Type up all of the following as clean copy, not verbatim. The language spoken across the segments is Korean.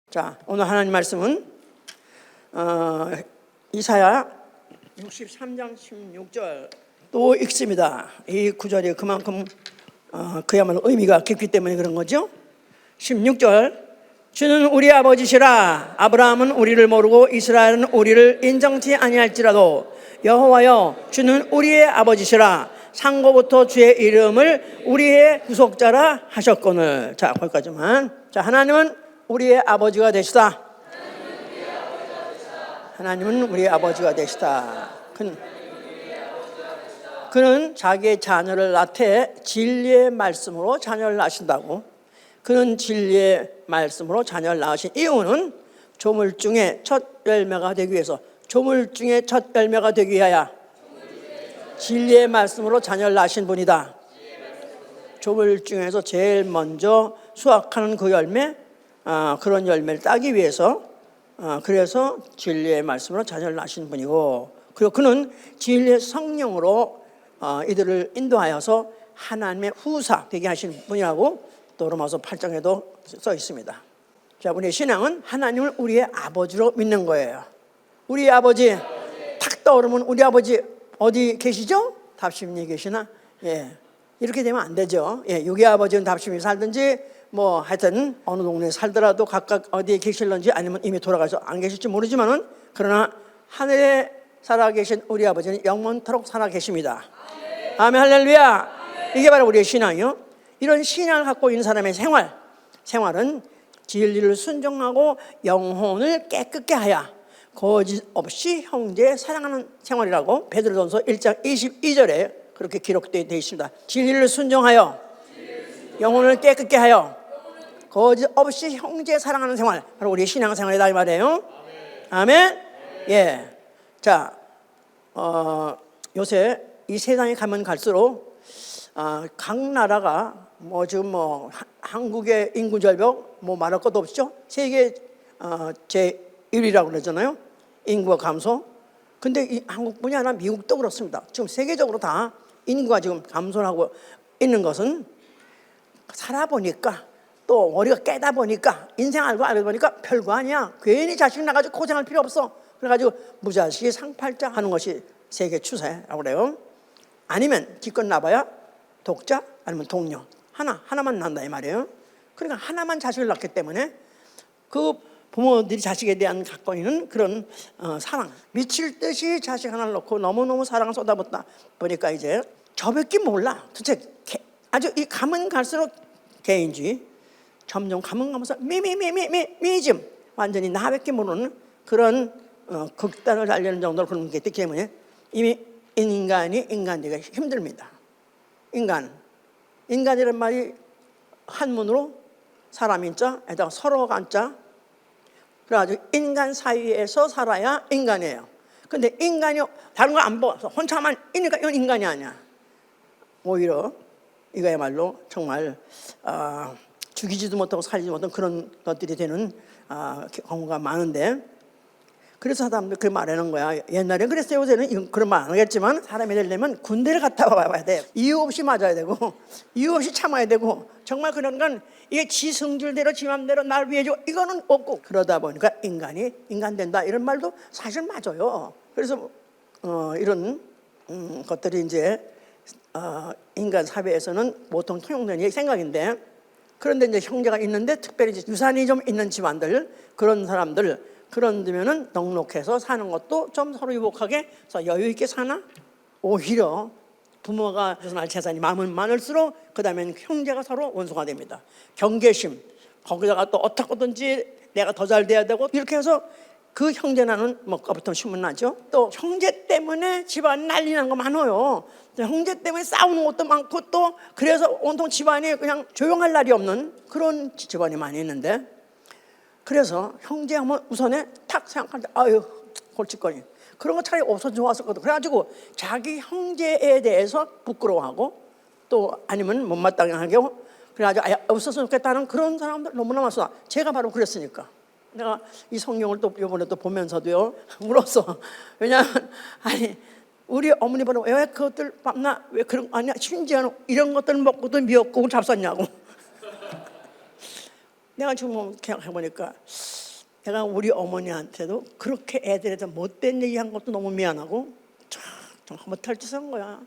자, 오늘 하나님 말씀은 이사야 63장 16절 또 읽습니다. 이 구절이 그만큼 그야말로 의미가 깊기 때문에 그런 거죠. 16절, 주는 우리 아버지시라. 아브라함은 우리를 모르고 이스라엘은 우리를 인정치 아니할지라도 여호와여, 주는 우리의 아버지시라. 상고부터 주의 이름을 우리의 구속자라 하셨거늘. 자, 거기까지만. 자, 하나님은 우리의 아버지가 되시다. 하나님은 우리의 아버지가 되시다. 그는 자기의 자녀를 낳되 진리의 말씀으로 자녀를 낳으신다고. 그는 진리의 말씀으로 자녀를 낳으신 이유는 조물중에 첫 열매가 되기 위해서, 조물중에 첫 열매가 되기 위하여 진리의 말씀으로 자녀를 낳으신 분이다. 조물중에서 제일 먼저 수확하는 그 열매, 그런 열매를 따기 위해서, 그래서 진리의 말씀으로 자녀를 낳으신 분이고, 그리고 그는 진리의 성령으로 이들을 인도하여서 하나님의 후사 되게 하신 분이라고 또 로마서 8장에도 써 있습니다. 자, 우리의 신앙은 하나님을 우리의 아버지로 믿는 거예요. 우리의 아버지, 탁 떠오르면 우리 아버지 어디 계시죠? 답심리에 계시나? 예, 이렇게 되면 안 되죠. 예, 육의 아버지는 답심이 살든지 뭐 하여튼 어느 동네에 살더라도 각각 어디에 계실런지 아니면 이미 돌아가서 안 계실지 모르지만은, 그러나 하늘에 살아계신 우리 아버지는 영원토록 살아계십니다. 아멘, 할렐루야. 이게 바로 우리의 신앙이요. 이런 신앙을 갖고 있는 사람의 생활은 진리를 순종하고 영혼을 깨끗게 하여 거짓 없이 형제 사랑하는 생활이라고 베드로전서 1장 22절에 그렇게 기록되어 있습니다. 진리를 순종하여 영혼을 깨끗게 하여 거짓 없이 형제 사랑하는 생활, 바로 우리의 신앙생활이다 이 말이에요. 아멘. 예. 자, 요새 이 세상에 가면 갈수록 각 나라가 지금 한국의 인구 절벽 말할 것도 없죠. 세계 제 1위라고 그러잖아요. 인구가 감소. 근데 이 한국뿐이 아니라 미국도 그렇습니다. 지금 세계적으로 다 인구가 지금 감소하고 있는 것은 살아보니까, 또 머리가 깨다 보니까, 인생 알고 보니까 별거 아니야. 괜히 자식 나가지고 고생할 필요 없어. 그래가지고 무자식이 상팔자 하는 것이 세계 추세라고 그래요. 아니면 기껏 나봐야 독자 아니면 동료 하나만 난다 이 말이에요. 그러니까 하나만 자식을 낳기 때문에 그 부모들이 자식에 대한 갖고 있는 그런 사랑, 미칠 듯이 자식 하나를 놓고 너무너무 사랑을 쏟아붓다 보니까 이제 저밖에 몰라. 도대체 아주 이 가면 갈수록 개인주의, 점점 가면 가면서 미즘, 완전히 나밖에 모르는 그런 극단을 달리는 정도로 그런 게 있기 때문에 이미 인간이 인간되기가 힘듭니다. 인간이란 말이 한문으로 사람인자, 에다가 서로가 한자, 그래가지고 인간 사이에서 살아야 인간이에요. 근데 인간이 다른 거 안 보아서 혼자만 있으니까 이건 인간이 아니야. 오히려 이거야말로 정말 죽이지도 못하고 살리지 못한 그런 것들이 되는 경우가 많은데, 그래서 사람들 그 말하는 거야. 옛날에 그랬어요. 요새는 그런 말 안 하겠지만, 사람이 되려면 군대를 갔다 와봐야 돼. 이유 없이 맞아야 되고, 이유 없이 참아야 되고, 정말 그런 건 이게 지 성질대로 지 맘대로 날 위해 줘, 이거는 없고, 그러다 보니까 인간이 인간 된다 이런 말도 사실 맞아요. 그래서 이런 것들이 이제 인간 사회에서는 보통 통용되는 생각인데, 그런데 이제 형제가 있는데, 특별히 이제 유산이 좀 있는 집안들, 그런 사람들, 그런 데면은 넉넉해서 사는 것도 좀 서로 유복하게 해서 여유 있게 사나? 오히려 부모가 날 재산이 많을수록 그 다음엔 형제가 서로 원수가 됩니다. 경계심, 거기다가 또 어떻게든지 내가 더 잘 돼야 되고, 이렇게 해서 그 형제 나는 거부터 신문 나죠. 또 형제 때문에 집안 난리 난 거 많아요. 형제 때문에 싸우는 것도 많고, 또 그래서 온통 집안이 그냥 조용할 날이 없는 그런 집안이 많이 있는데, 그래서 형제하면 우선에 탁 생각할 때 아유 골칫거리, 그런 거 차라리 없어서 좋았었거든. 그래가지고 자기 형제에 대해서 부끄러워하고, 또 아니면 못마땅하게 그래가지고 없었으면 좋겠다는 그런 사람들 너무나 많았어. 제가 바로 그랬으니까 내가 이 성경을 또 이번에 또 보면서도요 울었어. 왜냐하면 우리 어머니보다 왜 그것들 밤낮 왜 그런 아니야, 심지어는 이런 것들 먹고도 미역국을 잡쌌냐고. 내가 지금 생각해보니까 내가 우리 어머니한테도 그렇게 애들한테 못된 얘기한 것도 너무 미안하고 참 못할 짓을 한 거야.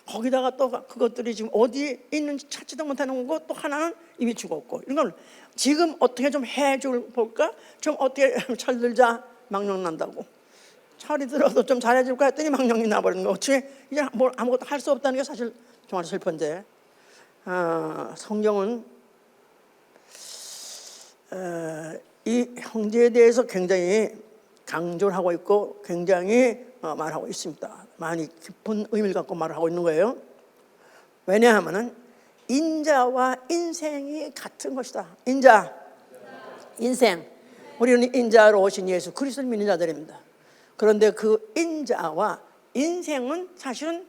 거기다가 또 그것들이 지금 어디에 있는지 찾지도 못하는 거고, 또 하나는 이미 죽었고, 이런 걸 지금 어떻게 좀 해줄 볼까? 좀 어떻게 철들자. 망령 난다고. 철이 들어도 좀 잘해줄까 했더니 망령이 나버리는 거. 어떻게 이제 뭘 아무것도 할 수 없다는 게 사실 정말 슬픈데, 성경은 이 형제에 대해서 굉장히 강조를 하고 있고 굉장히 말하고 있습니다. 많이 깊은 의미를 갖고 말을 하고 있는 거예요. 왜냐하면 인자와 인생이 같은 것이다. 인자, 인생. 우리는 인자로 오신 예수 그리스도를 믿는 자들입니다. 그런데 그 인자와 인생은 사실은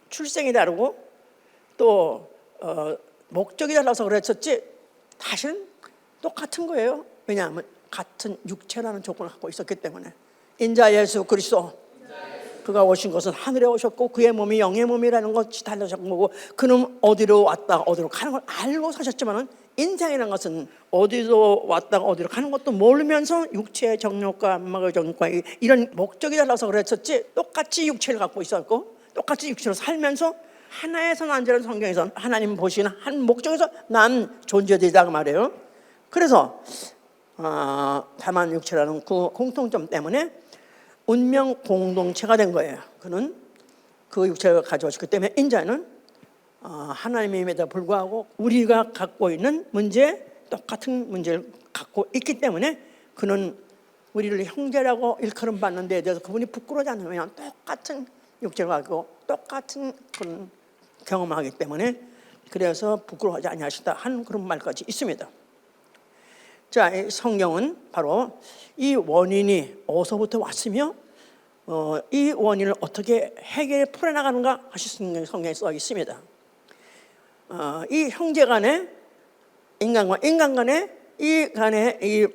출생이 다르고 또 목적이 달라서 그랬었지 사실은 똑같은 거예요. 왜냐하면 같은 육체라는 조건을 갖고 있었기 때문에. 인자 예수 그리스도, 그가 오신 것은 하늘에 오셨고 그의 몸이 영의 몸이라는 것이 달라진 거고, 그는 어디로 왔다가 어디로 가는 걸 알고 사셨지만은 인생이라는 것은 어디로 왔다가 어디로 가는 것도 모르면서 육체의 정욕과 안목의 정욕과 이런 목적이 달라서 그랬었지, 똑같이 육체를 갖고 있었고 똑같이 육체로 살면서 하나에서 난자는 성경에서 하나님 보시는 한 목적에서 난 존재되다 그 말이에요. 그래서 다만 육체라는 그 공통점 때문에 운명 공동체가 된 거예요. 그는 그 육체를 가져왔기 때문에 인자는 하나님임에도 불구하고 우리가 갖고 있는 문제, 똑같은 문제를 갖고 있기 때문에 그는 우리를 형제라고 일컬음 받는 데에 대해서 그분이 부끄러워하지 않으면 똑같은 육체를 가지고 똑같은 그런 경험하기 때문에 그래서 부끄러워하지 아니하시다 하는 그런 말까지 있습니다. 자, 이 성경은 바로 이 원인이 어디서부터 왔으며 이 원인을 어떻게 해결해 풀어나가는가 하시는 성경에 써 있습니다. 이 형제간에 인간과 인간 간에 이 간에 이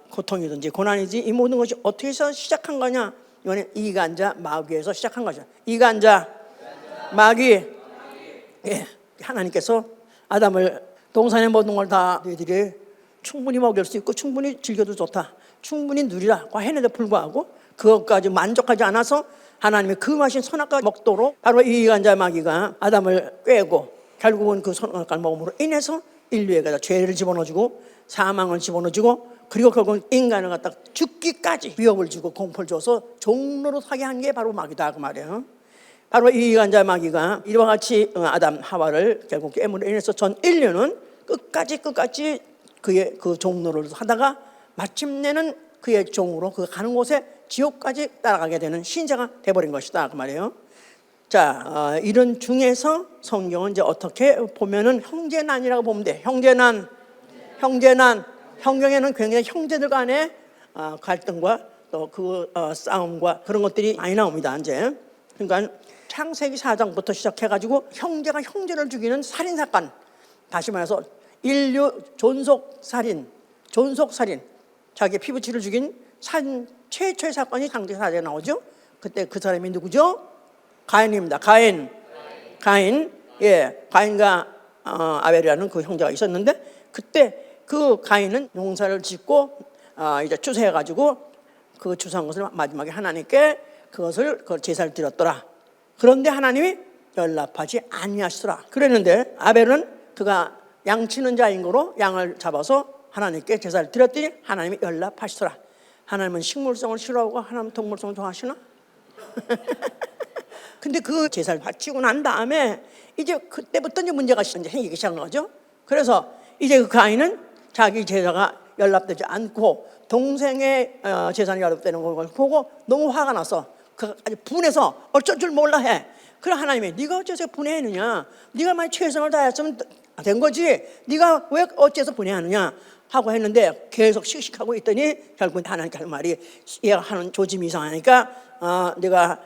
고통이든지 고난이든지 이 모든 것이 어떻게 해서 시작한 거냐? 이번에 이간자 마귀에서 시작한 거죠. 이간자 마귀. 예, 하나님께서 아담을 동산의 모든 걸 다 너희들이 충분히 먹일 수 있고 충분히 즐겨도 좋다, 충분히 누리라고 했는데 불구하고 그것까지 만족하지 않아서 하나님이 금하신 선악과 먹도록 바로 이 이간자 마귀가 아담을 꿰고 결국은 그 선악과를 먹음으로 인해서 인류에게 죄를 집어넣어주고 사망을 집어넣어주고 그리고 결국은 인간을 갖다 죽기까지 위협을 주고 공포를 줘서 종로로 사게 한 게 바로 마귀다 그 말이에요. 바로 이 이간자 마귀가 이와 같이 아담 하와를 결국 깨물어 인해서 전 인류는 끝까지 그의 그 종로를 하다가 마침내는 그의 종으로 그 가는 곳에 지옥까지 따라가게 되는 신자가 돼버린 것이다 그 말이에요. 자, 이런 중에서 성경은 이제 어떻게 보면은 형제난이라고 보면 돼. 형제난. 성경에는 굉장히 형제들 간의 갈등과 또 그 싸움과 그런 것들이 많이 나옵니다. 이제 그러니까 창세기 4장부터 시작해가지고 형제가 형제를 죽이는 살인 사건, 다시 말해서 인류 존속살인, 자기 피부치를 죽인 살인 최초의 사건이 창세기 4장에 나오죠. 그때 그 사람이 누구죠? 가인입니다. 가인. 예, 가인과 아벨이라는 그 형제가 있었는데 그때 그 가인은 농사를 짓고 이제 추수해가지고 그 추수한 것을 마지막에 하나님께 그것을 제사를 드렸더라. 그런데 하나님이 연락하지 아니하시더라. 그랬는데 아벨은 그가 양치는 자인 거로 양을 잡아서 하나님께 제사를 드렸더니 하나님이 연락하시더라. 하나님은 식물성을 싫어하고 하나님 동물성을 좋아하시나? 근데 그 제사를 바치고 난 다음에 이제 그때부터 이제 문제가 생기기 시작한 거죠. 그래서 이제 그 가인은 자기 제사가 연락되지 않고 동생의 제사가 연락되는 걸 보고 너무 화가 나서 그 아주 분해서 어쩔 줄 몰라 해. 그래 하나님이 네가 어째서 분해했느냐? 네가 만약 최선을 다했으면 된 거지. 네가 왜 어째서 분해하느냐? 하고 했는데 계속 씩씩하고 있더니 결국 하나님께 할 말이 얘가 하는 조짐이 이상하니까 네가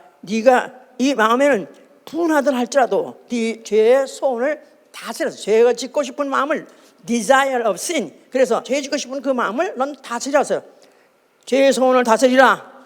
이 마음에는 분하들 할지라도 네 죄의 소원을 다스려서 죄가 짓고 싶은 마음을 desire of sin, 그래서 죄 짓고 싶은 그 마음을 넌 다스려서 죄의 소원을 다스리라.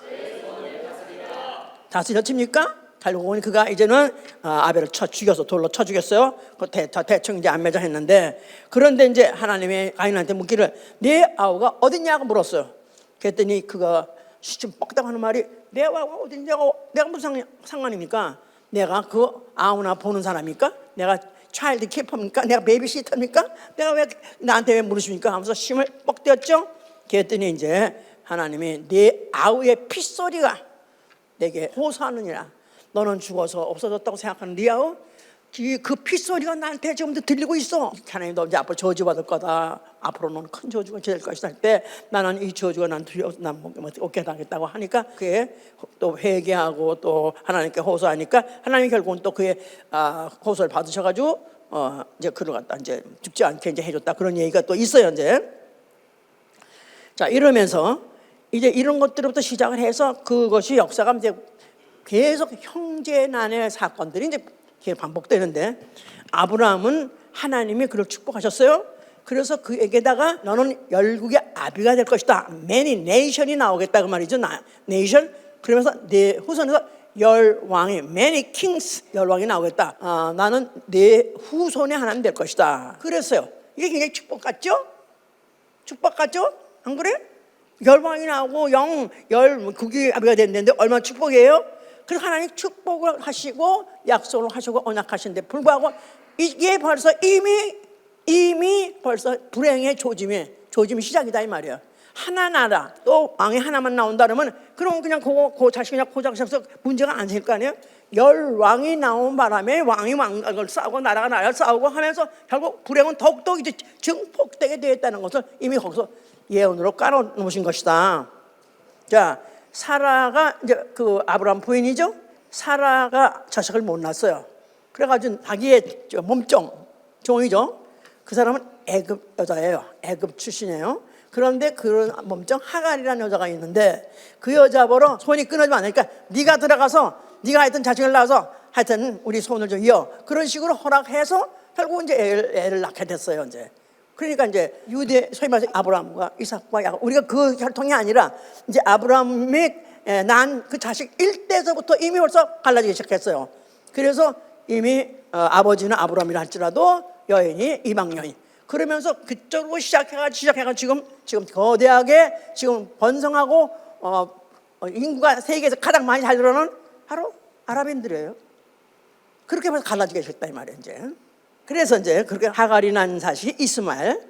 다스려집니까? 결국은 그가 이제는 아벨을 죽여서 돌로 쳐 죽였어요. 그 대충 이제 안매자 했는데, 그런데 이제 하나님이 가인한테 묻기를 네 아우가 어딨냐고 물었어요. 그랬더니 그가 시좀 뻑딱 하는 말이 내 아우가 어딨냐고, 내가 무슨 상관입니까? 내가 그 아우나 보는 사람입니까? 내가 차일드 키퍼입니까? 내가 베이비시터입니까? 내가 왜 나한테 왜 물으십니까? 하면서 심을 뻑대었죠. 그랬더니 이제 하나님이 네 아우의 핏소리가 내게 호소하느니라. 너는 죽어서 없어졌다고 생각하는 네 아우, 그 핏소리가 나한테 지금도 들리고 있어. 하나님 너 이제 앞으로 저주받을 거다. 앞으로 너는 큰 저주가 될 것이다 할 때 나는 이 저주가 난 두려워서 난 어깨 당했다고 하니까 그게 또 회개하고 또 하나님께 호소하니까 하나님이 결국은 또 그의 호소를 받으셔가지고 이제 그를 갖다 이제 죽지 않게 이제 해줬다. 그런 얘기가 또 있어요 이제. 자, 이러면서 이제 이런 것들부터 시작을 해서 그것이 역사가 이제 계속 형제난의 사건들이 이제 반복되는데, 아브라함은 하나님이 그를 축복하셨어요. 그래서 그에게다가 너는 열국의 아비가 될 것이다. Many nation이 나오겠다 그 말이죠. 네이션. 그러면서 내 후손에서 열왕이 Many kings 열왕이 나오겠다. 나는 내 후손의 하나님 될 것이다. 그랬어요. 이게 굉장히 축복 같죠? 축복 같죠? 안 그래? 열왕이 나오고 열국의 아비가 된다는데 얼마나 축복이에요? 그래서 하나님 축복을 하시고 약속을 하시고 언약하시는데 불구하고 이게 벌써 이미 벌써 불행의 조짐이 시작이다 이 말이야. 하나 나라 또 왕이 하나만 나온다 그러면 그럼 그냥 그 자식이 그냥 고작해서 문제가 안 생길 거 아니에요? 열왕이 나온 바람에 왕이 왕을 싸우고 나라가 나라를 싸우고 하면서 결국 불행은 더욱더 이제 증폭되게 되었다는 것을 이미 거기서 예언으로 깔아놓으신 것이다. 자, 사라가 이제 그 아브라함 부인이죠. 사라가 자식을 못 낳았어요. 그래가지고 자기의 몸종 종이죠. 그 사람은 애굽 여자예요. 애굽 출신이에요. 그런데 그런 몸종 하갈이라는 여자가 있는데 그 여자 보러 손이 끊어지면 안 되니까 네가 들어가서 네가 하여튼 자식을 낳아서 하여튼 우리 손을 좀 이어, 그런 식으로 허락해서 결국 이제 애를 낳게 됐어요 이제. 그러니까 이제 유대 소위 말해서 아브라함과 이삭과 야곱, 우리가 그 혈통이 아니라 이제 아브라함이 난 그 자식 일대에서부터 이미 벌써 갈라지기 시작했어요. 그래서 이미 아버지는 아브라함이라 할지라도 여인이 이방 여인. 그러면서 그쪽으로 시작해가 지금 거대하게 지금 번성하고 인구가 세계에서 가장 많이 잘 늘어나는 바로 아랍인들이에요. 그렇게 해서 갈라지게 됐다 이 말이에요 이제. 그래서 이제 그렇게 하갈이 난 자식이 이스마엘.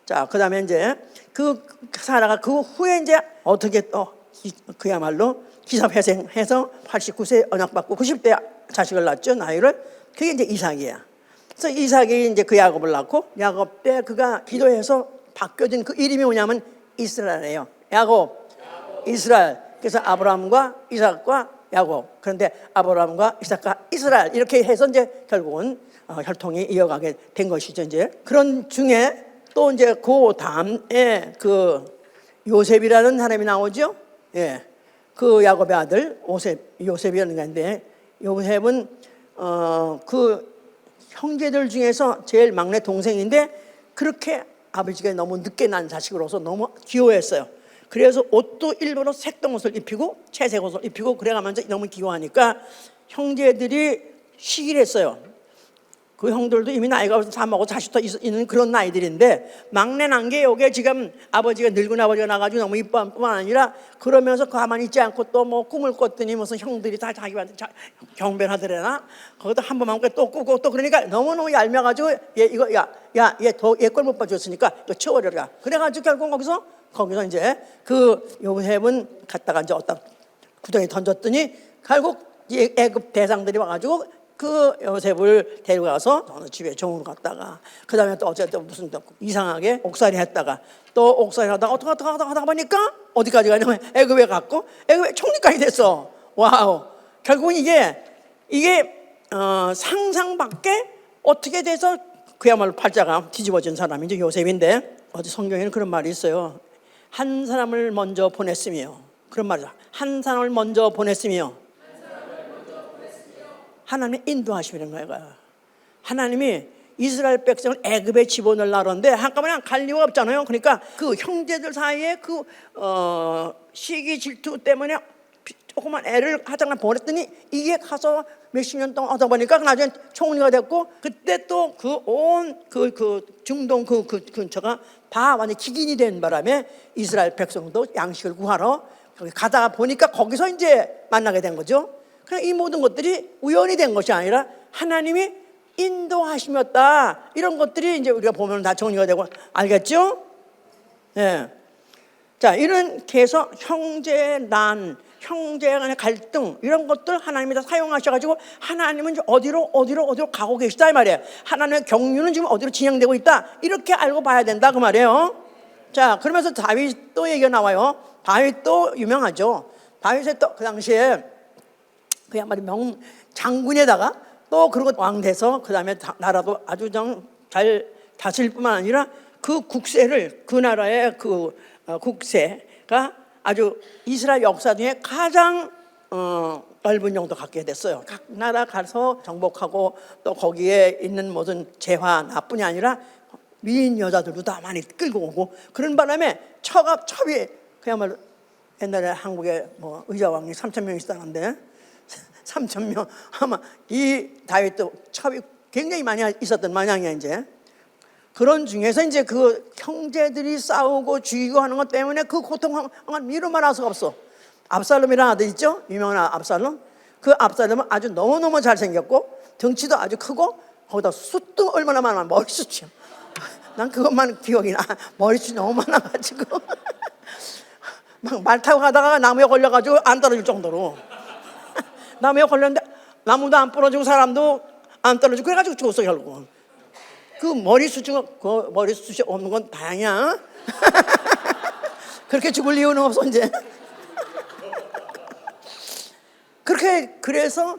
자, 그다음에 이제 그 사라가 그 후에 이제 어떻게 또 그야말로 기사회생해서 89세 언약받고 90대 자식을 낳았죠, 나이를. 그게 이제 이삭이야. 그래서 이삭이 이제 그 야곱을 낳고, 야곱 때 그가 기도해서 바뀌어진 그 이름이 뭐냐면 이스라엘이에요. 야곱, 이스라엘. 그래서 아브라함과 이삭과 야곱. 그런데 아브라함과 이삭과 이스라엘 이렇게 해서 이제 결국은 혈통이 이어가게 된 것이죠 이제. 그런 중에 또 이제 그 다음에 그 요셉이라는 사람이 나오죠. 예, 그 야곱의 아들 요셉이라는 건데, 요셉은 그 형제들 중에서 제일 막내 동생인데 그렇게 아버지가 너무 늦게 난 자식으로서 너무 귀여워했어요. 그래서 옷도 일부러 색동 옷을 입히고 채색 옷을 입히고 그래가면서 너무 귀여워하니까 형제들이 시기를 했어요. 그 형들도 이미 나이가 다 먹고 자식도 있는 그런 나이들인데, 막내 난 게 요게 지금 아버지가 늙은 아버지가 나가지고 너무 이뻐한 뿐만 아니라 그러면서 가만히 있지 않고 또 뭐 꿈을 꿨더니 무슨 형들이 다 자기한테 경배하더래나 거기다 한 번만 또 꾸고 또 그러니까 너무너무 얄미워가지고 얘 이거 얘 꼴 못 봐줬으니까 이거 치워버려라. 그래가지고 결국 거기서 이제 그 요셉은 갖다가 이제 어떤 구덩이에 던졌더니 결국 애굽 대상들이 와가지고 그 요셉을 데려가서 어느 집에 종으로 갔다가 그 다음에 또 어쨌든 무슨 또 이상하게 옥살이 했다가 또 옥살이 하다가 어떻게 하다 보니까 어디까지 가냐면 애굽에 갔고 애굽에 총리까지 됐어. 와우. 결국은 이게 상상 밖에 어떻게 돼서 그야말로 팔자가 뒤집어진 사람이 이제 요셉인데, 어디 성경에는 그런 말이 있어요. 한 사람을 먼저 보냈으며, 그런 말이죠. 한 사람을 먼저 보냈으며 하나님이 인도하시는 거예요. 하나님이 이스라엘 백성을 애굽에 집어넣으려는데 한꺼번에 갈 이유가 없잖아요. 그러니까 그 형제들 사이에 그 시기 질투 때문에 조그만 애를 하자나 보냈더니 이게 가서 몇십 년 동안 하다 보니까 나중에 총리가 됐고, 그때 또 그 온 그 중동 그 근처가 다 완전 기근이 된 바람에 이스라엘 백성도 양식을 구하러 거기 가다가 보니까 거기서 이제 만나게 된 거죠. 그냥 이 모든 것들이 우연이 된 것이 아니라 하나님이 인도하심이었다. 이런 것들이 이제 우리가 보면 다 정리가 되고, 알겠죠? 예. 자, 이렇게 해서 형제 간의 갈등, 이런 것들 하나님이 다 사용하셔가지고 하나님은 이제 어디로 가고 계시다 이 말이에요. 하나님의 경륜은 지금 어디로 진행되고 있다, 이렇게 알고 봐야 된다 그 말이에요. 자, 그러면서 다윗도 얘기가 나와요. 다윗도 유명하죠. 다윗이 또 그 당시에 그야말로 장군에다가 또 그리고 왕 돼서 그 다음에 나라도 아주 잘 다스릴 뿐만 아니라 그 국세를, 그 나라의 그 국세가 아주 이스라엘 역사 중에 가장 넓은 용도 갖게 됐어요. 각 나라 가서 정복하고 또 거기에 있는 모든 재화 나뿐이 아니라 미인 여자들도 다 많이 끌고 오고, 그런 바람에 첩이 그야말로 옛날에 한국에 뭐 의자왕이 3,000명 있었는데 3,000명 아마 이 다윗도 첩이 굉장히 많이 있었던 모양이야. 이제 그런 중에서 이제 그 형제들이 싸우고 죽이고 하는 것 때문에 그 고통을 미루 말할 수가 없어. 압살롬이라는 아들 있죠? 유명한 압살롬. 그 압살롬은 아주 너무너무 잘생겼고 덩치도 아주 크고 거기다 숱도 얼마나 많아. 머리숱이요. 난 그것만 기억이 나. 머리숱이 너무 많아가지고 막 말 타고 가다가 나무에 걸려가지고 안 떨어질 정도로 나무에 걸렸는데 나무도 안 부러지고 사람도 안 떨어지고 그래가지고 죽었어 결국은. 그 머리숱이 없는 건 다행이야. 그렇게 죽을 이유는 없어 이제. 그렇게 그래서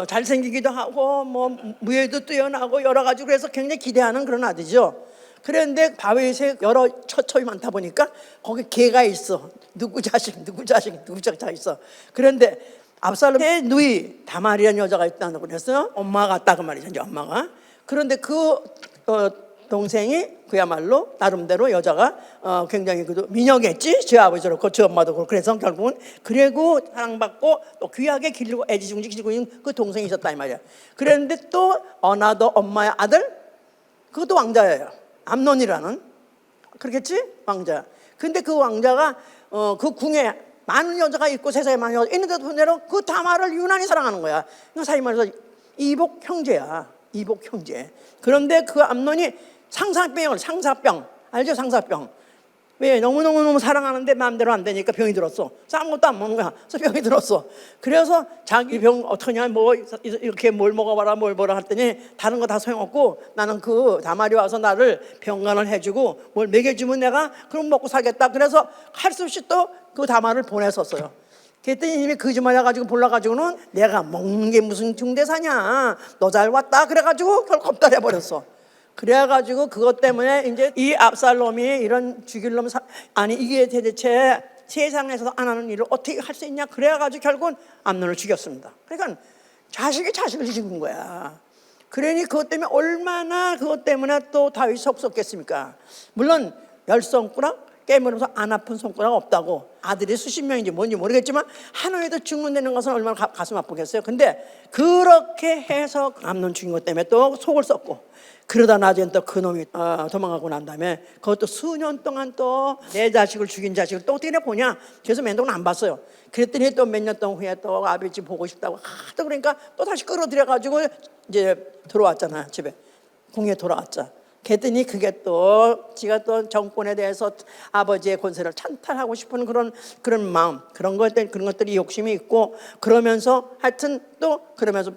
잘생기기도 하고 뭐 무예도 뛰어나고 여러 가지, 그래서 굉장히 기대하는 그런 아들이죠. 그런데 다윗에 여러 처첩이 많다 보니까 거기 개가 있어. 누구 자식 있어. 그런데 압살롬의 누이 다말이라는 여자가 있다고 그래서 엄마가 같다 그 말이죠. 이제 엄마가. 그런데 그 동생이 그야말로 나름대로 여자가 굉장히 미녀겠지. 제 아버지로 그렇고 제 엄마도 그렇고. 그래서 결국은 그리고 사랑받고 또 귀하게 기르고 애지중지 기르고 있는 그 동생이 있었다 이 말이야. 그런데 또 어나더 엄마의 아들, 그것도 왕자예요. 암논이라는, 그렇겠지? 왕자. 근데 그 왕자가 그 궁에 많은 여자가 있고 세상에 많은 여자가 있는데도 불구하고 그 다말을 유난히 사랑하는 거야. 그러니까 사실 말해서 이복 형제야. 이복 형제. 그런데 그 암논이 상사병 알죠? 상사병. 왜? 너무너무 사랑하는데 마음대로 안 되니까 병이 들었어. 싼 것도 안 먹는 거야. 그래서 병이 들었어. 그래서 자기 병 어떡하냐, 뭐 이렇게 뭘 먹어봐라 뭘 뭐라 했더니 다른 거 다 소용없고 나는 그 다말이 와서 나를 병간을 해주고 뭘 먹여주면 내가 그럼 먹고 살겠다. 그래서 할 수 없이 또 그 다말을 보냈었어요. 그랬더니 이미 거짓말 해가지고 불러가지고는 내가 먹는 게 무슨 중대사냐, 너 잘 왔다 그래가지고 결국 겁탈해버렸어. 그래가지고 그것 때문에 이제 이 압살롬이 이런 죽일 놈 아니 이게 도대체 세상에서도 안 하는 일을 어떻게 할 수 있냐, 그래가지고 결국은 암논을 죽였습니다. 그러니까 자식이 자식을 죽인 거야. 그러니 그것 때문에 얼마나 그것 때문에 또 다윗이 속속했습니까. 물론 열 손가락 깨물으면서 안 아픈 손가락 없다고, 아들이 수십 명인지 뭔지 모르겠지만 하나에도 죽는다는 것은 얼마나 가슴 아프겠어요. 근데 그렇게 해서 암논 죽인 것 때문에 또 속을 썩고, 그러다 나중에 또 그놈이 도망가고 난 다음에 그것도 수년 동안 또 내 자식을 죽인 자식을 또 어떻게 보냐, 그래서 면동은 안 봤어요. 그랬더니 또 몇 년 동안 후에 또 아버지 보고 싶다고 하도 그러니까 또 다시 끌어들여가지고 이제 들어왔잖아. 집에 궁에 돌아왔자. 그랬더니 그게 또 지가 또 정권에 대해서 아버지의 권세를 찬탈하고 싶은 그런 마음, 그런 것들이 욕심이 있고, 그러면서 하여튼 또 그러면서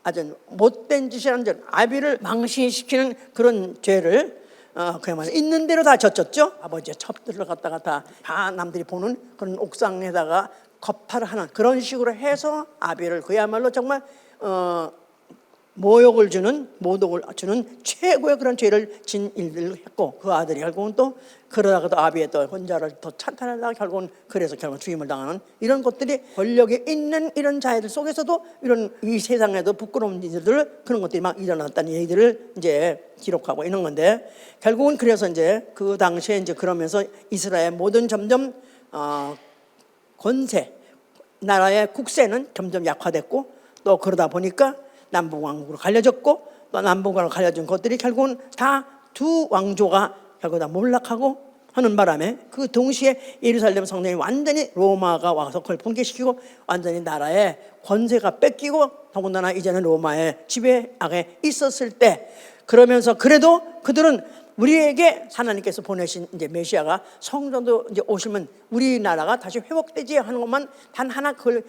아주 못된 짓이라는 죄, 아비를 망신시키는 그런 죄를 그야말로 있는 대로 다 졌죠. 아버지의 첩들을 갖다가 다 남들이 보는 그런 옥상에다가 겁탈을 하는 그런 식으로 해서 아비를 그야말로 정말 모독을 주는 최고의 그런 죄를 진 일들을 했고, 그 아들이 결국은 또 그러다가도 아비의 또 혼자를 더 찬탄하다가 결국은 죽임을 당하는 이런 것들이 권력에 있는 이런 자애들 속에서도 이런 이 세상에도 부끄러운 일들, 그런 것들이 막 일어났다는 얘기들을 이제 기록하고 있는 건데, 결국은 그래서 이제 그 당시에 이제 그러면서 이스라엘 모든 점점 권세, 나라의 국세는 점점 약화됐고, 또 그러다 보니까 남북왕국으로 갈려졌고, 또 남북왕국으로 갈려진 것들이 결국은 다 두 왕조가 결국 다 몰락하고 하는 바람에, 그 동시에 예루살렘 성전이 완전히 로마가 와서 그걸 붕괴시키고 완전히 나라의 권세가 뺏기고, 더군다나 이제는 로마의 지배 아래 있었을 때, 그러면서 그래도 그들은 우리에게 하나님께서 보내신 이제 메시아가 성전도 이제 오시면 우리나라가 다시 회복되지 하는 것만 단 하나 그걸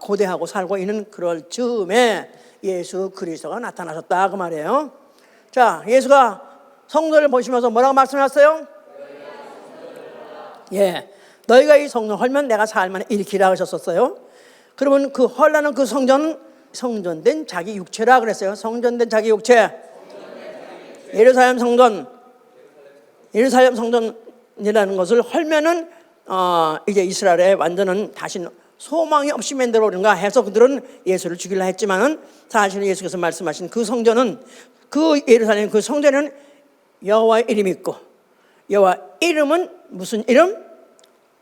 고대하고 살고 있는 그럴 즈음에 예수 그리스도가 나타나셨다 그 말이에요. 자, 예수가 성전을 보시면서 뭐라고 말씀하셨어요? 예, 너희가 이 성전 헐면 내가 사흘 만에 일으키라 하셨었어요. 그러면 그 헐라는 그 성전은 성전된 자기 육체라 그랬어요. 성전된 자기 육체. 예루살렘 성전이라는 것을 헐면은 이제 이스라엘의 완전한 다시 소망이 없이 만들어오는가 해서 그들은 예수를 죽이려 했지만은, 사실은 예수께서 말씀하신 그 성전은, 그 예루살렘 그 성전에는 여호와의 이름이 있고, 여호와 이름은 무슨 이름?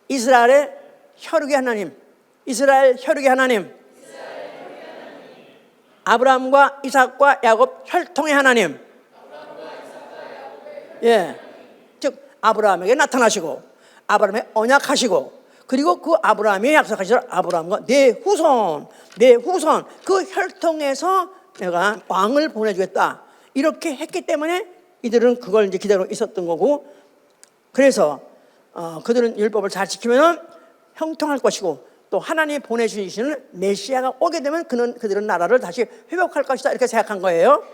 이스라엘의 혈육의 하나님, 이스라엘 혈육의 하나님, 아브라함과 이삭과 야곱 혈통의 하나님. 예, 즉 아브라함에게 나타나시고 아브라함에 언약하시고, 그리고 그 아브라함이 약속하시죠. 아브라함과 내 후손 그 혈통에서 내가 왕을 보내주겠다 이렇게 했기 때문에 이들은 그걸 이제 기다리고 있었던 거고, 그래서 그들은 율법을 잘 지키면 형통할 것이고, 또 하나님이 보내주시는 메시아가 오게 되면 그들은 나라를 다시 회복할 것이다 이렇게 생각한 거예요.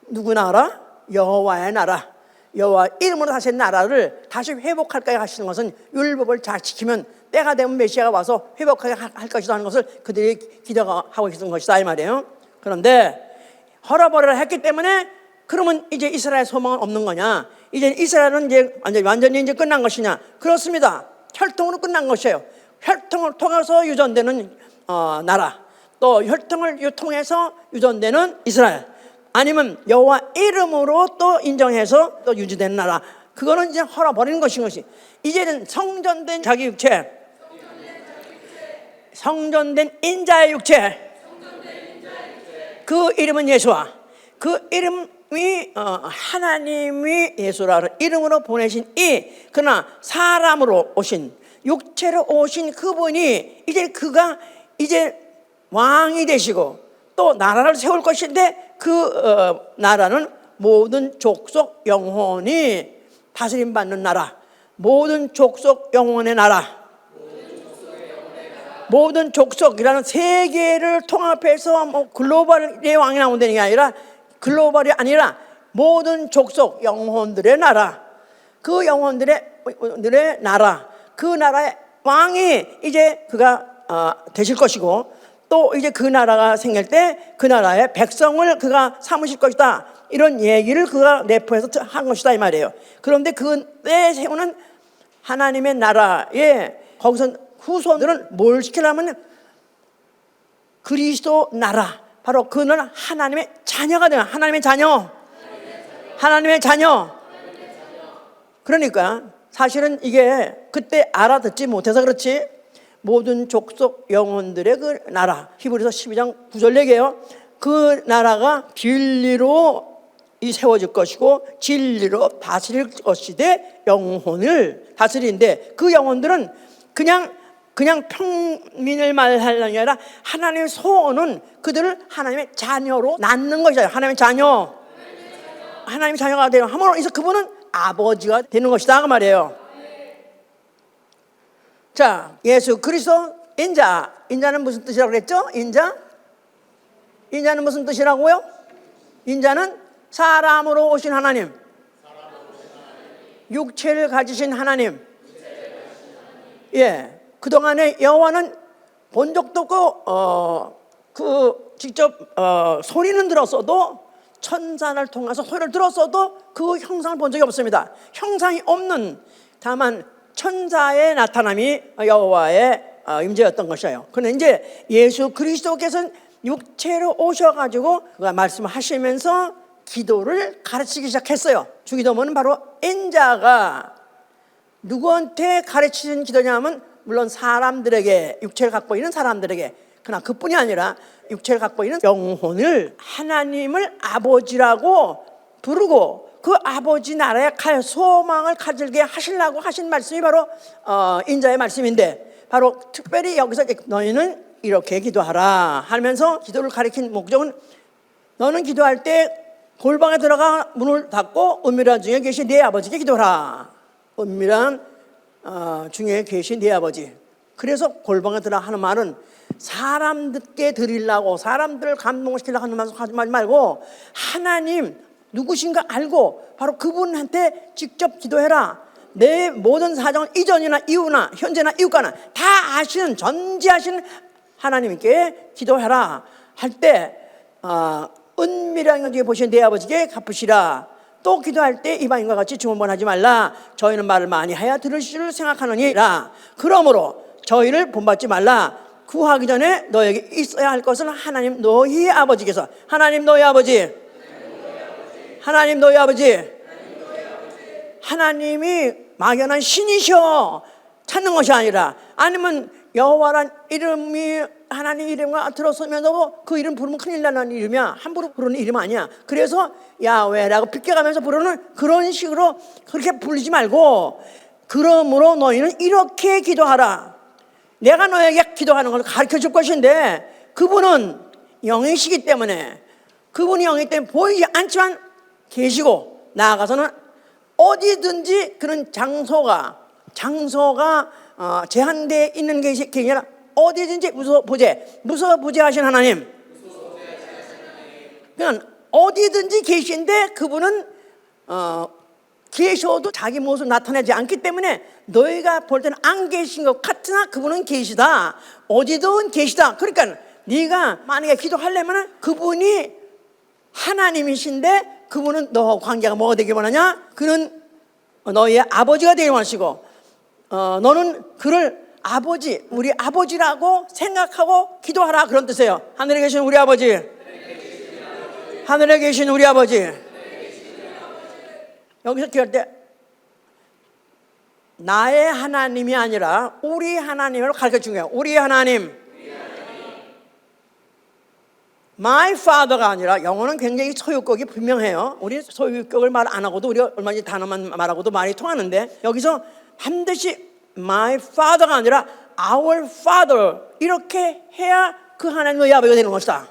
누구 나라? 여호와의 나라. 여호와 이름으로 다시 나라를 다시 회복할까 하시는 것은 율법을 잘 지키면 때가 되면 메시아가 와서 회복하게 할 것이다 하는 것을 그들이 기대하고 있었던 것이다 이 말이에요. 그런데 헐어버리라 했기 때문에, 그러면 이제 이스라엘 소망은 없는 거냐? 이제 이스라엘은 이제 완전히 이제 끝난 것이냐? 그렇습니다. 혈통으로 끝난 것이에요. 혈통을 통해서 유전되는 나라, 또 혈통을 통해서 유전되는 이스라엘, 아니면 여호와 이름으로 또 인정해서 또 유지되는 나라, 그거는 이제 헐어버리는 것인 것이. 이제는 성전된 자기 육체, 성전된 인자의 육체, 그 이름은 예수와, 그 이름이 하나님이 예수라 이름으로 보내신 그러나 사람으로 오신, 육체로 오신 그분이 그가 이제 왕이 되시고 또 나라를 세울 것인데, 그 나라는 모든 족속 영혼이 다스림 받는 나라, 모든 족속 영혼의 나라, 모든 족속이라는 세계를 통합해서 글로벌의 왕이 나온다는 게 아니라, 글로벌이 아니라 모든 족속 영혼들의 나라, 그 영혼들의 나라, 그 나라의 왕이 이제 그가 되실 것이고, 또 이제 그 나라가 생길 때 그 나라의 백성을 그가 삼으실 것이다 이런 얘기를 그가 내포해서 한 것이다 이 말이에요. 그런데 그 때에 세우는 하나님의 나라에 거기서 후손들은 뭘 시키려면 그리스도 나라, 바로 그는 하나님의 자녀가 되는, 하나님의 자녀. 그러니까 사실은 이게 그때 알아듣지 못해서 그렇지, 모든 족속 영혼들의 그 나라, 히브리서 12장 9절 얘기해요. 그 나라가 진리로 세워질 것이고 진리로 다스릴 것이되 영혼을 다스리는데, 그 영혼들은 그냥 평민을 말하려는 게 아니라 하나님의 소원은 그들을 하나님의 자녀로 낳는 것이잖아요. 하나님의 자녀가 되는 함으로 해서 그분은 아버지가 되는 것이다 그 말이에요. 자, 예수 그리스도 인자는 무슨 뜻이라고 그랬죠? 인자는 무슨 뜻이라고요? 인자는 사람으로 오신 하나님, 육체를 가지신 하나님. 예, 그동안에 여호와는 본 적도 없고 직접 소리는 들었어도, 천사를 통해서 소리를 들었어도 그 형상을 본 적이 없습니다. 형상이 없는, 다만 천사의 나타남이 여호와의 임재였던 것이에요. 그런데 이제 예수 그리스도께서는 육체로 오셔가지고 그가 말씀하시면서 기도를 가르치기 시작했어요. 주기도문은 바로 인자가 누구한테 가르치는 기도냐면 물론 사람들에게, 육체를 갖고 있는 사람들에게, 그러나 그뿐이 아니라 육체를 갖고 있는 영혼을 하나님을 아버지라고 부르고 그 아버지 나라에 갈 소망을 가지게 하시려고 하신 말씀이 바로 인자의 말씀인데, 바로 특별히 여기서 너희는 이렇게 기도하라 하면서 기도를 가리킨 목적은, 너는 기도할 때 골방에 들어가 문을 닫고 은밀한 중에 계신 네 아버지께 기도하라. 은밀한 중에 계신 네 아버지. 그래서 골방에 들어가 하는 말은 사람들께 드리려고, 사람들을 감동시키려고 하는 말씀 하지 말고 하나님 누구신가 알고 바로 그분한테 직접 기도해라. 내 모든 사정은 이전이나 이후나 현재나 이후가나 다 아시는, 전지하시는 하나님께 기도해라 할 때 은밀한 중에 보시는 내 아버지께 갚으시라. 또 기도할 때 이방인과 같이 중언번하지 말라. 저희는 말을 많이 하여 들을 줄 생각하느니라. 그러므로 저희를 본받지 말라. 구하기 전에 너에게 있어야 할 것은 하나님 너희의 아버지께서, 하나님 너희 아버지, 하나님 너희 아버지, 하나님이 막연한 신이셔 찾는 것이 아니라, 아니면 여호와란 이름이 하나님 이름과 들어서면서 그 이름 부르면 큰일 나는 이름이야. 함부로 부르는 이름 아니야. 그래서 야훼라고 비껴가면서 부르는 그런 식으로 그렇게 부르지 말고, 그러므로 너희는 이렇게 기도하라. 내가 너에게 기도하는 걸 가르쳐 줄 것인데, 그분은 영이시기 때문에, 그분이 영이기 때문에 보이지 않지만 계시고, 나아가서는 어디든지 그런 장소가 제한되어 있는 게 아니라 어디든지 무소부재하신 하나님. 그냥 어디든지 계신데 그분은 계셔도 자기 모습 나타내지 않기 때문에 너희가 볼 때는 안 계신 것 같으나 그분은 계시다. 어디든 계시다. 그러니까 네가 만약에 기도하려면 그분이 하나님이신데 그분은 너하고 관계가 뭐가 되길 원하냐? 그는 너희의 아버지가 되길 원하시고, 너는 그를 아버지, 우리 아버지라고 생각하고 기도하라, 그런 뜻이에요. 하늘에 계신 우리 아버지, 하늘에 계신 우리 아버지. 여기서 기도할 때 나의 하나님이 아니라 우리 하나님을 가르쳐 준 거예요. 우리 하나님. My Father가 아니라, 영어는 굉장히 소유격이 분명해요. 우리 소유격을 말 안 하고도, 우리 얼마 전에 단어만 말하고도 말이 통하는데, 여기서 반드시 My Father가 아니라 Our Father 이렇게 해야 그 하나님 너희 아버지가 되는 것이다.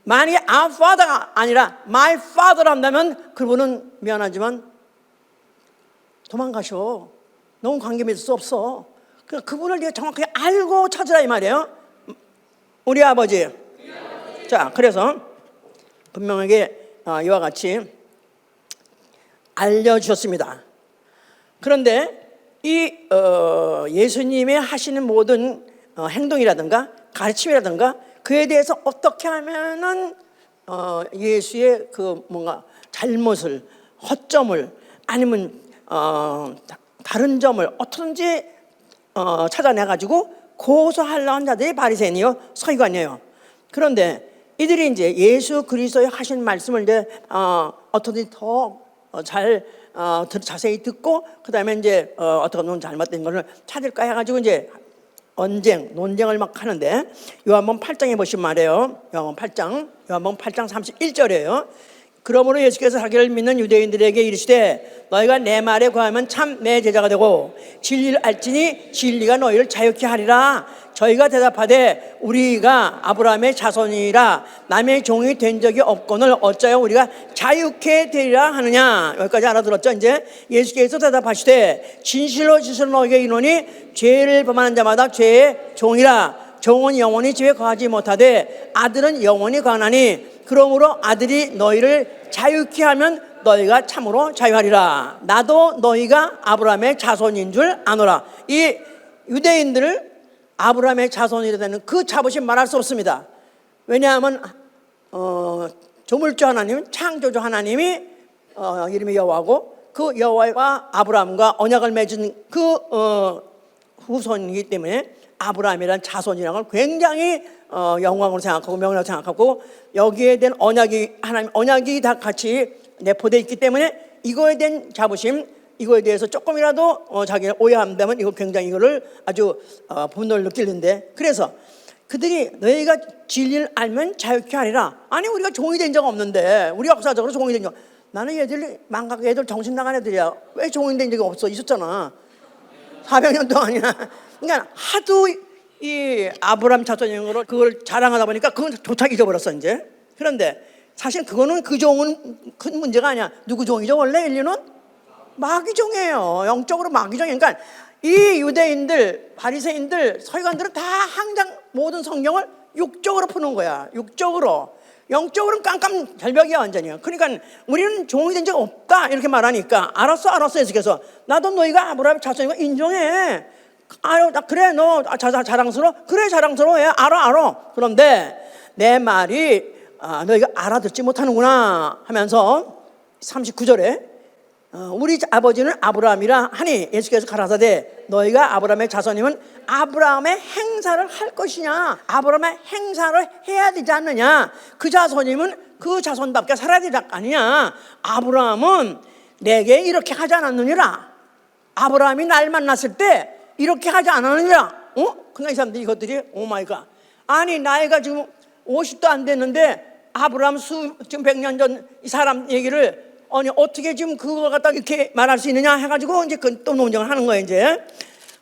만약에 Our Father가 아니라 My Father 한다면 그분은 미안하지만 도망가셔. 너무 관계 맺을 수 없어. 그러니까 그분을 네가 정확하게 알고 찾으라 이 말이에요. 우리 아버지. 자, 그래서 분명하게 이와 같이 알려주셨습니다. 그런데 이 예수님의 하시는 모든 행동이라든가 가르침이라든가 그에 대해서 어떻게 하면은 예수의 그 뭔가 잘못을, 허점을, 아니면 다른 점을 어떻게든지 찾아내가지고 고소하려는 하는 자들이 바리새인이요, 서기관이에요. 그런데 이들이 이제 예수 그리스도의 하신 말씀을 이제 어떻게든지 더 잘 자세히 듣고, 그 다음에 이제 어떻게 하면 잘못된 것을 찾을까 해가지고 이제 논쟁을 막 하는데, 요한복음 8장에 보시면 말이에요. 요한복음 8장 31절이에요. 그러므로 예수께서 자기를 믿는 유대인들에게 이르시되 너희가 내 말에 구하면 참 내 제자가 되고 진리를 알지니 진리가 너희를 자유케 하리라. 저희가 대답하되 우리가 아브라함의 자손이라 남의 종이 된 적이 없거늘 어찌하여 우리가 자유케 되리라 하느냐. 여기까지 알아들었죠? 이제 예수께서 대답하시되 진실로 너희에게 이르노니 죄를 범하는 자마다 죄의 종이라. 종은 영원히 죄에 거하지 못하되 아들은 영원히 거하나니 그러므로 아들이 너희를 자유케 하면 너희가 참으로 자유하리라. 나도 너희가 아브라함의 자손인 줄 아노라. 이 유대인들을 아브라함의 자손이라 되는 그 자부심 말할 수 없습니다. 왜냐하면 조물주 하나님, 창조주 하나님이 이름이 여호와고 그 여호와와 아브라함과 언약을 맺은 그 후손이기 때문에 아브라함이라는 자손이라는 걸 굉장히 영광으로 생각하고 명예로 생각하고, 여기에 대한 언약이 하나님 언약이 다 같이 내포되어 있기 때문에 이거에 대한 자부심, 이거에 대해서 조금이라도 자기가 오해한다면 이거 굉장히 이거를 아주 분노를 느끼는데, 그래서 그들이 너희가 진리를 알면 자유케 하리라. 아니 우리가 종이 된 적 없는데, 우리 역사적으로 종이 된 적, 나는 얘들 망각 애들 정신 나간 애들이야. 왜 종이 된 적이 없어? 있었잖아 400년 동안이나. 그러니까 하도 이 아브라함 자손형으로 그걸 자랑하다 보니까 그건 조차 잊어버렸어 이제. 그런데 사실 그거는 그 종은 큰 문제가 아니야. 누구 종이죠? 원래 인류는 마귀종이에요. 영적으로 마귀종이에요. 그러니까 이 유대인들, 바리새인들, 서기관들은 다 항상 모든 성경을 육적으로 푸는 거야. 육적으로. 영적으로는 깜깜 절벽이야 완전히. 그러니까 우리는 종이 된 적 없다 이렇게 말하니까 알았어 예수께서 나도 너희가 아브라함 자손이고 인정해. 그래 너 자랑스러워? 그래 자랑스러워. 알아. 그런데 내 말이 너희가 알아듣지 못하는구나 하면서 39절에 우리 아버지는 아브라함이라 하니 예수께서 가라사대 너희가 아브라함의 자손이면 아브라함의 행사를 할 것이냐, 아브라함의 행사를 해야 되지 않느냐, 그 자손이면 그 자손답게 살아야 되지 않느냐. 아브라함은 내게 이렇게 하지 않았느니라. 아브라함이 날 만났을 때 이렇게 하지 않았느니라. 그러니까 이 사람들이 이것들이 오마이갓, 아니 나이가 지금 50도 안 됐는데 아브라함 지금 100년 전 이 사람 얘기를 아니 어떻게 지금 그거 갖다 이렇게 말할 수 있느냐 해가지고 이제 또 논쟁을 하는 거예요 이제.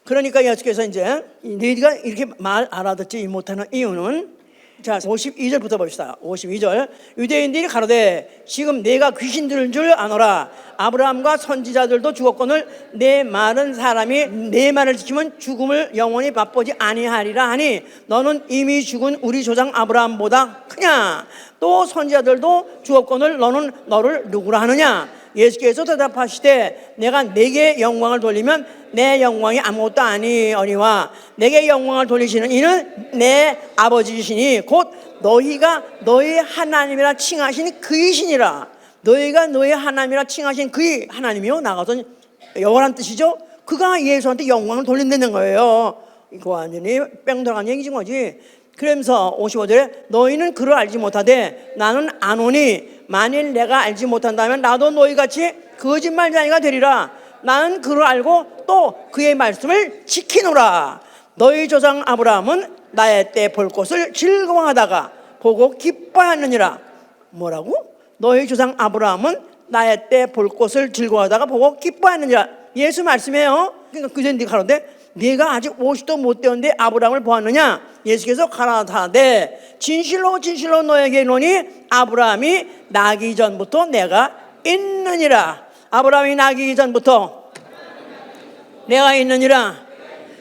그러니까 예수께서 이제 너희가 이렇게 말 알아듣지 못하는 이유는, 자 52절부터 봅시다. 52절 유대인들이 가로되 지금 내가 귀신 들은 줄 아노라. 아브라함과 선지자들도 죽었거늘 내 말은 사람이 내 말을 지키면 죽음을 영원히 맛보지 아니하리라 하니 너는 이미 죽은 우리 조상 아브라함보다 크냐. 또 선지자들도 죽었거늘 너는 너를 누구라 하느냐. 예수께서 대답하시되 내가 내게 영광을 돌리면 내 영광이 아무것도 아니오니와 내게 영광을 돌리시는 이는 내 아버지시니 곧 너희가 너희 하나님이라 칭하신 그이시니라. 너희가 너희 하나님이라 칭하신 그이 하나님이요 나가서 여호와란 뜻이죠. 그가 예수한테 영광을 돌린다는 거예요. 이거 완전히 뺑 들어간 얘기지 뭐지. 그러면서 55절에 너희는 그를 알지 못하되 나는 아노니 만일 내가 알지 못한다면 나도 너희같이 거짓말쟁이가 되리라. 나는 그를 알고 또 그의 말씀을 지키노라. 너희 조상 아브라함은 나의 때 볼 것을 즐거워하다가 보고 기뻐하느니라. 뭐라고? 너희 조상 아브라함은 나의 때 볼 것을 즐거워하다가 보고 기뻐하느니라. 예수 말씀이에요. 그러니까 그전에 가로되 네가 아직 50도 못 되었는데 아브라함을 보았느냐. 예수께서 가라사대 진실로 너에게 이르노니 아브라함이 나기 전부터 내가 있느니라. 아브라함이 나기 전부터 내가 있느니라.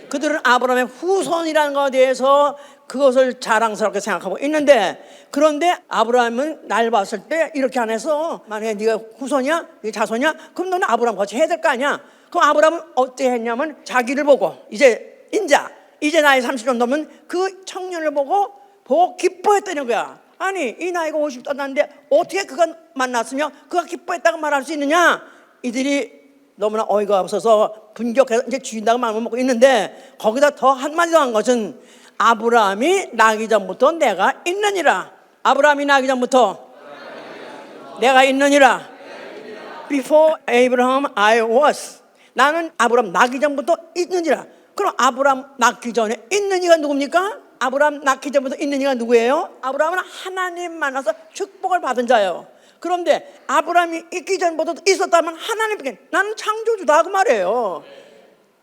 그들은 아브라함의 후손이라는 것에 대해서 그것을 자랑스럽게 생각하고 있는데, 그런데 아브라함은 날 봤을 때 이렇게 안 해서 만약에 네가 후손이야? 네가 자손이야? 그럼 너는 아브라함 같이 해야 될 거 아니야. 그럼 아브라함은 어떻게 했냐면 자기를 보고 이제 나이 30년 넘은 그 청년을 보고 기뻐했다는 거야. 아니 이 나이가 50도 났는데 어떻게 그가 만났으며 그가 기뻐했다고 말할 수 있느냐. 이들이 너무나 어이가 없어서 분격해서 이제 죽인다고 마음을 먹고 있는데, 거기다 더 한마디 더 한 것은 아브라함이 나기 전부터 내가 있느니라. 아브라함이 나기 전부터 내가 있느니라. Before Abraham I was. 나는 아브라함 낳기 전부터 있느니라. 그럼 아브라함 낳기 전에 있는 이가 누굽니까? 아브라함 낳기 전부터 있는 이가 누구예요? 아브라함은 하나님 만나서 축복을 받은 자예요. 그런데 아브라함이 있기 전부터 있었다면 하나님께 나는 창조주다 그 말이에요.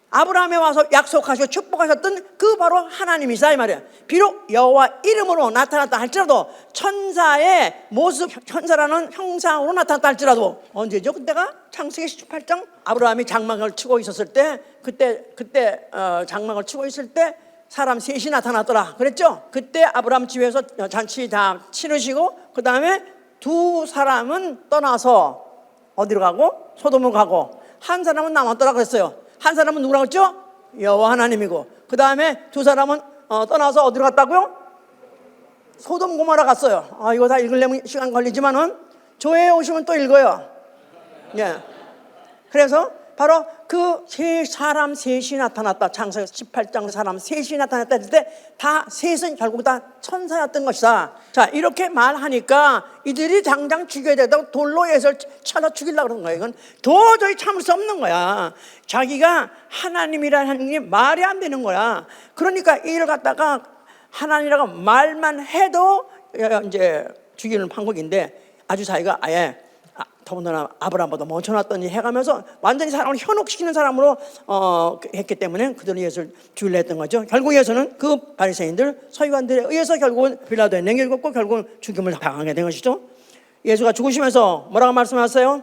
아브라함에 와서 약속하시고 축복하셨던 그 바로 하나님이시다 이 말이에요. 비록 여호와 이름으로 나타났다 할지라도, 천사의 모습, 천사라는 형상으로 나타났다 할지라도, 언제죠? 그때가 창세기 18장 아브라함이 장막을 치고 있었을 때, 그때 장막을 치고 있을 때 사람 셋이 나타났더라 그랬죠? 그때 아브라함 집에서 잔치 다 치르시고 그 다음에 두 사람은 떠나서 어디로 가고? 소돔으로 가고, 한 사람은 남았더라 그랬어요. 한 사람은 누구라고 했죠? 여호와 하나님이고, 그 다음에 두 사람은 떠나서 어디로 갔다고요? 소돔 고모라 갔어요. 이거 다 읽으려면 시간 걸리지만은 조회에 오시면 또 읽어요. 예. 그래서 바로 그 사람 셋이 나타났다. 창세기 18장 사람 셋이 나타났다 할 때 다 셋은 결국 다 천사였던 것이다. 자, 이렇게 말하니까 이들이 당장 죽여야 되다고 돌로 예수를 쳐서 죽이려고 그러는 거예요. 이건 도저히 참을 수 없는 거야. 자기가 하나님이라는 하나님이 말이 안 되는 거야. 그러니까 이 일을 갖다가 하나님이라고 말만 해도 이제 죽이는 판국인데, 아주 자기가 아예 더군다나 아브라함보다 먼저 났더니 해가면서 완전히 사람을 현혹시키는 사람으로 했기 때문에 그들은 예수를 죽이려 했던 거죠. 결국 예수는 그 바리새인들 서기관들에 의해서 결국은 빌라도에 냉겨졌고 결국은 죽임을 당하게 된 것이죠. 예수가 죽으시면서 뭐라고 말씀하셨어요?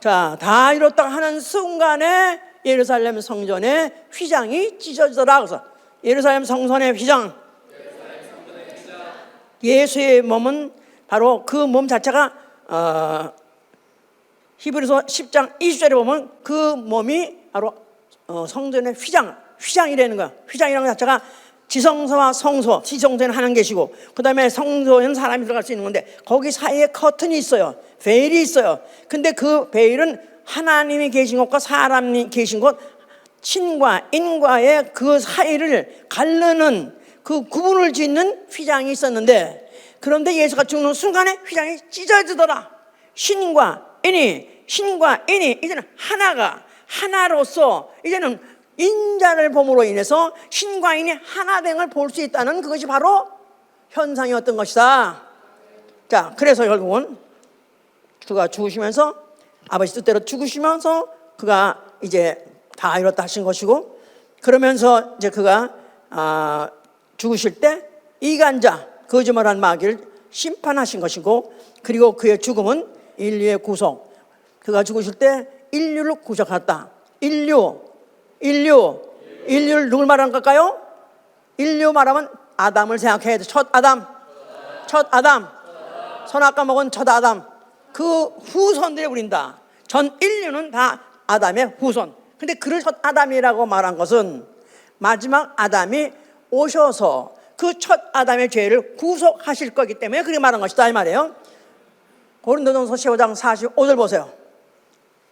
자, 다 이뤘다 하는 순간에 예루살렘 성전의 휘장이 찢어지더라. 그래서 예루살렘 성전의 휘장, 예수의 몸은 바로 그 몸 자체가 히브리서 10장 20절에 보면 그 몸이 바로 성전의 휘장이라는 거야. 휘장이라는 것 자체가 지성소와 성소, 지성소는 하나님 계시고 그 다음에 성소에는 사람이 들어갈 수 있는 건데 거기 사이에 커튼이 있어요. 베일이 있어요. 근데 그 베일은 하나님이 계신 곳과 사람이 계신 곳, 신과 인과의 그 사이를 가르는 그 구분을 짓는 휘장이 있었는데, 그런데 예수가 죽는 순간에 휘장이 찢어지더라. 신과 인이 이제는 하나로서 이제는 인자를 봄으로 인해서 신과 인이 하나됨을 볼 수 있다는 그것이 바로 현상이었던 것이다. 자, 그래서 결국은 그가 죽으시면서 아버지 뜻대로 죽으시면서 그가 이제 다 이뤘다 하신 것이고, 그러면서 이제 그가 죽으실 때 이간자 거짓말한 마귀를 심판하신 것이고, 그리고 그의 죽음은 인류의 구속, 그가 죽으실 때 인류를 구속했다. 인류를 누굴 말하는 걸까요? 인류 말하면 아담을 생각해야 돼. 첫 아담, 선악과 먹은 첫 아담, 그 후손들이 우린다. 전 인류는 다 아담의 후손. 근데 그를 첫 아담이라고 말한 것은 마지막 아담이 오셔서 그 첫 아담의 죄를 구속하실 거기 때문에 그렇게 말한 것이다 이 말이에요. 고린도전서 15장 45절 보세요.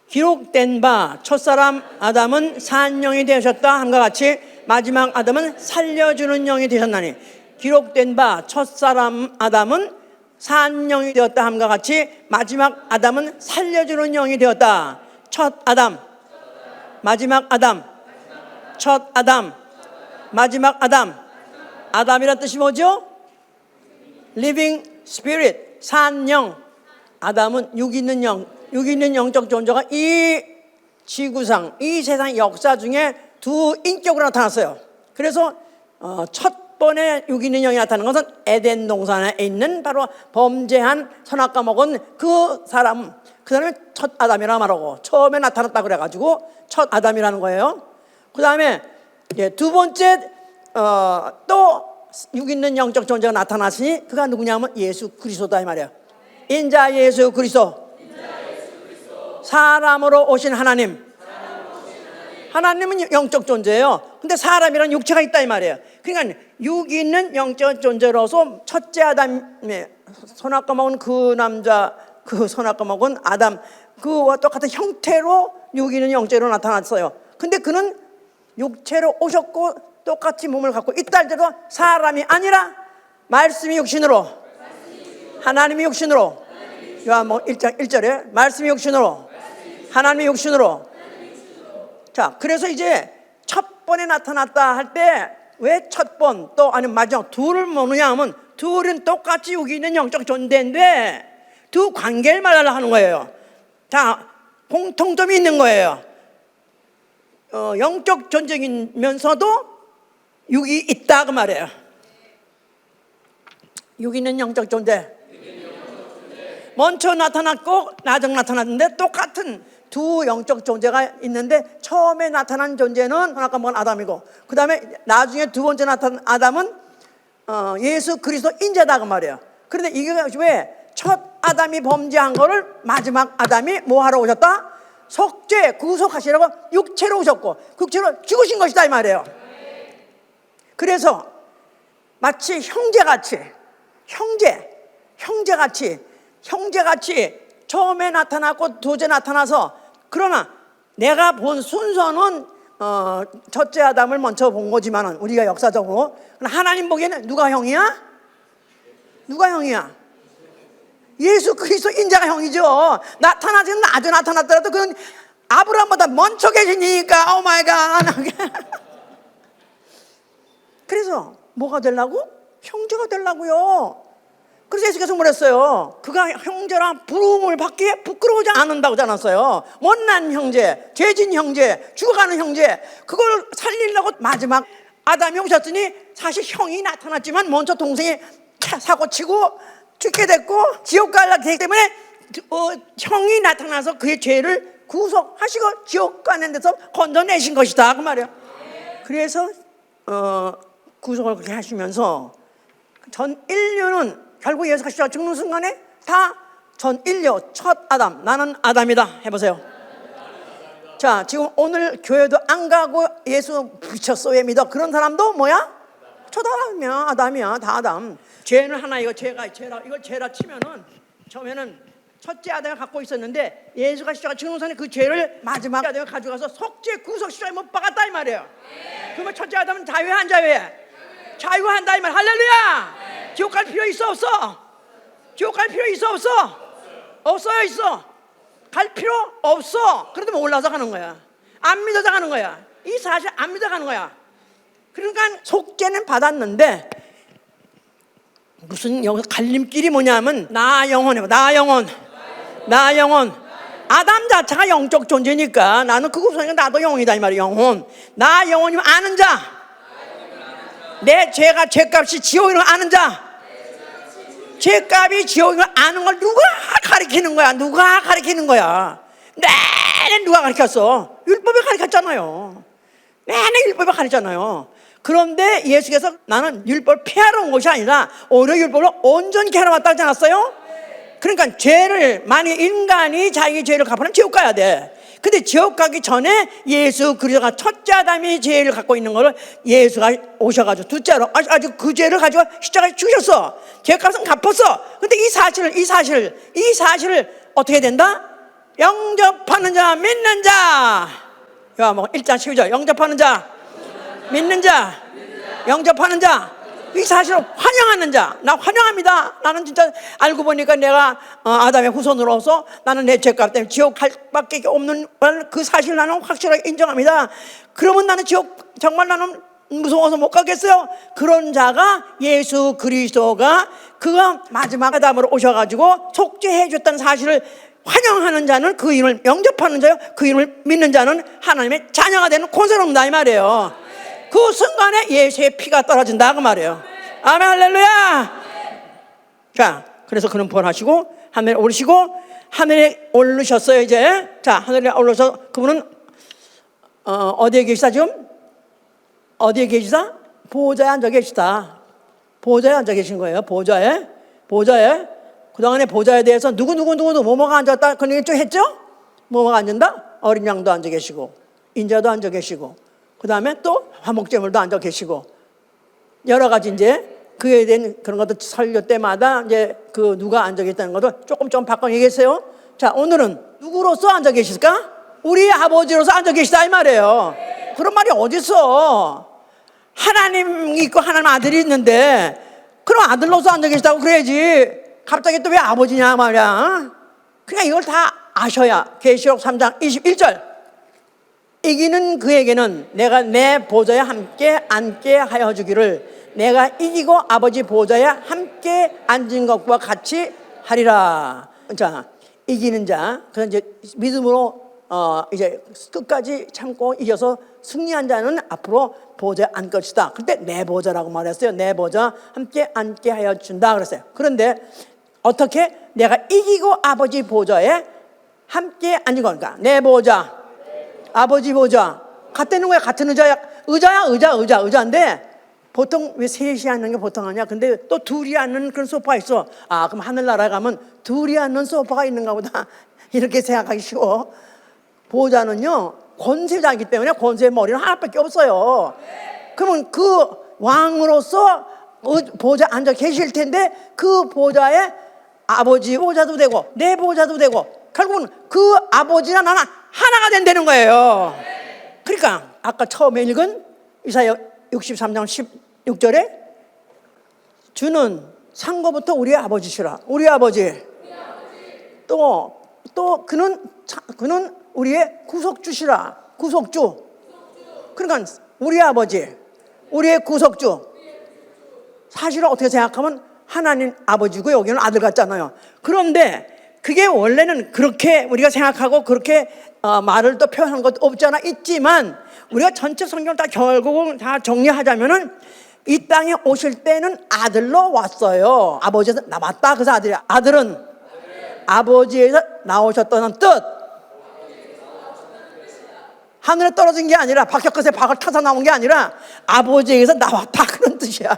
기록된 바 첫사람 아담은 산 영이 되셨다 함과 같이 마지막 아담은 살려주는 영이 되셨나니, 기록된 바 첫사람 아담은 산 영이 되었다 함과 같이 마지막 아담은 살려주는 영이 되었다. 첫 아담, 마지막 아담, 첫 아담, 마지막 아담. 아담이란 뜻이 뭐죠? Living Spirit, 산영. 아담은 육 있는 영적 존재가 이 지구상, 이 세상 역사 중에 두 인격으로 나타났어요. 그래서 첫 번에 육 있는 영이 나타나는 것은 에덴 동산에 있는 바로 범죄한 선악과 먹은 그 사람, 그 사람이 첫 아담이라고 말하고 처음에 나타났다 그래가지고 첫 아담이라는 거예요. 그 다음에 두 번째 또 육 있는 영적 존재가 나타났으니 그가 누구냐면 예수 그리스도다 이 말이에요. 인자 예수 그리스도, 사람으로 오신 하나님. 하나님은 영적 존재예요. 근데 사람이란 육체가 있다 이 말이에요. 그러니까 육 있는 영적 존재로서 첫째 아담의 선악과 먹은 그 남자, 그 선악과 먹은 아담, 그와 똑같은 형태로 육 있는 영적으로 나타났어요. 근데 그는 육체로 오셨고 똑같이 몸을 갖고 있다 할때도 사람이 아니라 말씀이 육신으로, 하나님이 육신으로, 요한복음 1장 1절에 말씀이 육신으로, 하나님이 육신으로. 자, 그래서 이제 첫 번에 나타났다 할 때 왜 첫 번 또 아니면 마지막 둘을 모느냐 하면 둘은 똑같이 여기 있는 영적 존재인데 두 관계를 말하려고 하는 거예요. 다 공통점이 있는 거예요. 영적 존재이면서도 육이 있다 그 말이에요. 육 있는 영적 존재. 먼저 나타났고 나중 나타났는데 똑같은 두 영적 존재가 있는데 처음에 나타난 존재는 아까 먹은 아담이고 그 다음에 나중에 두 번째 나타난 아담은 예수 그리스도 인자다 그 말이에요. 그런데 이게 왜 첫 아담이 범죄한 거를 마지막 아담이 뭐 하러 오셨다? 속죄, 구속하시라고 육체로 오셨고 육체로 죽으신 것이다 이 말이에요. 그래서 마치 형제같이 처음에 나타났고 두째 나타나서, 그러나 내가 본 순서는 첫째 아담을 먼저 본 거지만은 우리가 역사적으로 하나님 보기에는 누가 형이야? 누가 형이야? 예수 그리스도 인자가 형이죠. 나타나지는 아주 나타났더라도 그건 아브라함보다 먼저 계시니까 오 마이 갓. 그래서 뭐가 되려고? 형제가 되려고요. 그래서 예수께서 뭐랬어요? 그가 형제라 부름을 받기에 부끄러우지 않는다고 하지 않았어요? 못난 형제, 죄진 형제, 죽어가는 형제, 그걸 살리려고 마지막 아담이 오셨으니 사실 형이 나타났지만 먼저 동생이 사고치고 죽게 됐고 지옥 갈라 되기 때문에 형이 나타나서 그의 죄를 구속하시고 지옥 가는 데서 건져내신 것이다 그 말이에요. 그래서 구속을 그렇게 하시면서 전 인류는 결국 예수가 십자가 죽는 순간에 다 전 인류 첫 아담, 나는 아담이다 해보세요. 자, 지금 오늘 교회도 안 가고 예수 미쳤어 왜 믿어? 그런 사람도 뭐야? 첫 아담이야. 아담이야. 다 아담. 죄는 하나, 이거 죄라 이거 죄라 치면은 처음에는 첫째 아담이 갖고 있었는데 예수가 십자가 죽는 순간에 그 죄를 마지막 아담이 가져가서 속죄 구속 십자가에 못 박았다 이 말이에요. 그러면 첫째 아담은 자유해 안 자유해? 자유한다 이 말. 할렐루야. 지옥 갈 필요 있어 없어? 지옥 갈 필요 있어 없어? 없어요 있어. 갈 필요 없어. 그런데 몰라서 가는 거야. 안 믿어서 가는 거야. 이 사실 안 믿어 가는 거야. 그러니까 속죄는 받았는데 무슨 여기서 갈림길이 뭐냐면 나 영혼이야. 나 영혼. 아담 자체가 영적 존재니까 나는 그거 없으니까 나도 영혼이다 이 말이야. 영혼. 나 영혼이면 아는 자. 내 죄가 죄값이 지옥인 걸 아는 자. 죄값이 지옥인 걸 아는 걸 누가 가르치는 거야? 누가 가르치는 거야? 내내 누가 가르쳤어? 율법이 가르쳤잖아요. 내내 율법이 가르쳤잖아요. 그런데 예수께서 나는 율법을 폐하러 온 것이 아니라 오히려 율법을 온전히 하러 왔다 하지 않았어요? 그러니까 죄를 만약 인간이 자기 죄를 갚으면 지옥 가야 돼. 근데 지옥 가기 전에 예수 그리스도가 첫째 아담이 죄를 갖고 있는 거를 예수가 오셔가지고 둘째로 아주 그 죄를 가지고 십자가에 죽으셨어. 죄값은 갚았어. 근데 이 사실을 어떻게 된다? 영접하는 자, 믿는 자. 요한복음 1장 12절. 영접하는 자, 믿는 자, 영접하는 자. 이 사실을 환영하는 자. 나 환영합니다. 나는 진짜 알고 보니까 내가 아담의 후손으로서 나는 내 죄값 때문에 지옥 갈 밖에 없는 그 사실을 나는 확실하게 인정합니다. 그러면 나는 지옥 정말 나는 무서워서 못 가겠어요. 그런 자가 예수 그리스도가 그가 마지막 아담으로 오셔가지고 속죄해 줬다는 사실을 환영하는 자는 그 이름을 영접하는 자요, 그 이름을 믿는 자는 하나님의 자녀가 되는 권세를 얻는다 이 말이에요. 그 순간에 예수의 피가 떨어진다 그 말이에요. 아멘 할렐루야. 자, 그래서 그는 부활하시고 하늘에 오르시고 하늘에 오르셨어요 이제. 자, 하늘에 올라서 그분은 어디에 계시다 지금? 어디에 계시다? 보좌에 앉아 계시다. 보좌에 앉아 계신 거예요. 보좌에. 그동안에 보좌에 대해서 누구 뭐뭐가 앉았다 그런 얘기 좀 했죠? 뭐뭐가 앉는다? 어린 양도 앉아 계시고 인자도 앉아 계시고 그 다음에 또 화목제물도 앉아 계시고 여러 가지 이제 그에 대한 그런 것도 설교 때마다 이제 그 누가 앉아 계시다는 것도 조금 바꿔 얘기했어요. 자, 오늘은 누구로서 앉아 계실까? 우리 아버지로서 앉아 계시다 이 말이에요. 그런 말이 어딨어? 하나님 있고 하나님 아들이 있는데 그럼 아들로서 앉아 계시다고 그래야지. 갑자기 또 왜 아버지냐 말이야. 그러니까 이걸 다 아셔야. 계시록 3장 21절. 이기는 그에게는 내가 내 보좌에 함께 앉게 하여 주기를 내가 이기고 아버지 보좌에 함께 앉은 것과 같이 하리라. 자, 이기는 자, 그래서 이제 믿음으로 이제 끝까지 참고 이겨서 승리한 자는 앞으로 보좌에 앉을 것이다. 그때 내 보좌라고 말했어요. 내 보좌 함께 앉게 하여 준다 그랬어요. 그런데 어떻게 내가 이기고 아버지 보좌에 함께 앉은 거니까 내 보좌 아버지 보좌 같다는 거야. 같은 의자인데 보통 왜 셋이 앉는 게 보통 아니야. 근데 또 둘이 앉는 그런 소파가 있어. 아, 그럼 하늘나라에 가면 둘이 앉는 소파가 있는가 보다 이렇게 생각하기 쉬워. 보좌는요 권세자이기 때문에 권세의 머리는 하나밖에 없어요. 그러면 그 왕으로서 보좌에 앉아 계실 텐데 그 보좌에 아버지 보좌도 되고 내 보좌도 되고 결국은 그 아버지나 나나 하나가 된다는 거예요. 그러니까 아까 처음에 읽은 이사야 63장 16절에 주는 상고부터 우리의 아버지시라. 우리 아버지. 또 그는 우리의 구속주시라. 구속주. 그러니까 우리 아버지, 우리의 구속주. 사실은 어떻게 생각하면 하나님 아버지고 여기는 아들 같잖아요. 그런데 그게 원래는 그렇게 우리가 생각하고 그렇게 말을 또 표현한 것도 없잖아. 있지만 우리가 전체 성경을 다 결국은 다 정리하자면은 이 땅에 오실 때는 아들로 왔어요. 아버지에서 나왔다. 그래서 아들이야. 아들은 아버지에서 나오셨다는 뜻. 하늘에 떨어진 게 아니라 박혁것에 박을 타서 나온 게 아니라 아버지에서 나왔다 그런 뜻이야.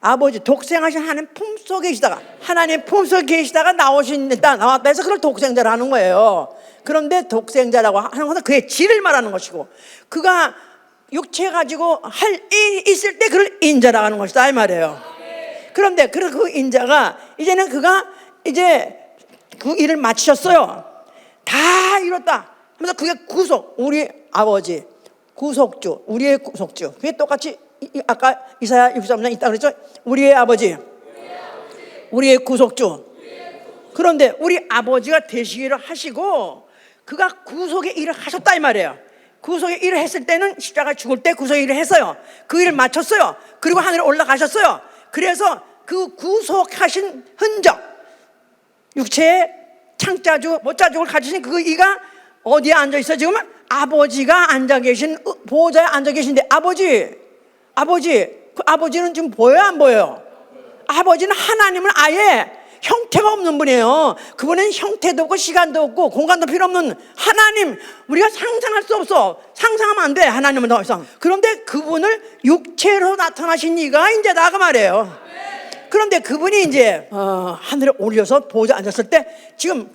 아버지 독생하신 하나님 품속에 계시다가 하나님 품속에 계시다가 나왔다 해서 그걸 독생자라는 거예요. 그런데 독생자라고 하는 것은 그의 질을 말하는 것이고 그가 육체 가지고 할 일이 있을 때 그걸 인자라고 하는 것이다 이 말이에요. 그런데 그 인자가 이제는 그가 이제 그 일을 마치셨어요. 다 이뤘다 하면서 그게 구속, 우리 아버지 구속주, 우리의 구속주. 그게 똑같이 아까 이사야 63장 있다 그랬죠. 우리의 아버지, 우리의 구속주. 그런데 우리 아버지가 되시기를 하시고 그가 구속의 일을 하셨다 이 말이에요. 구속의 일을 했을 때는 십자가 죽을 때 구속의 일을 했어요. 그 일을 마쳤어요. 그리고 하늘에 올라가셨어요. 그래서 그 구속하신 흔적, 육체의 창자주 못자죽을 가지신 그 이가 어디에 앉아있어요? 지금 아버지가 앉아 계신 보호자에 앉아 계신데 그 아버지는 지금 보여요 안 보여요? 아버지는 하나님은 아예 형태가 없는 분이에요. 그분은 형태도 없고 시간도 없고 공간도 필요 없는 하나님. 우리가 상상할 수 없어. 상상하면 안 돼. 하나님은 더 이상. 그런데 그분을 육체로 나타나신 이가 이제 나가 말이에요. 그런데 그분이 이제 하늘에 올려서 보좌 앉았을 때 지금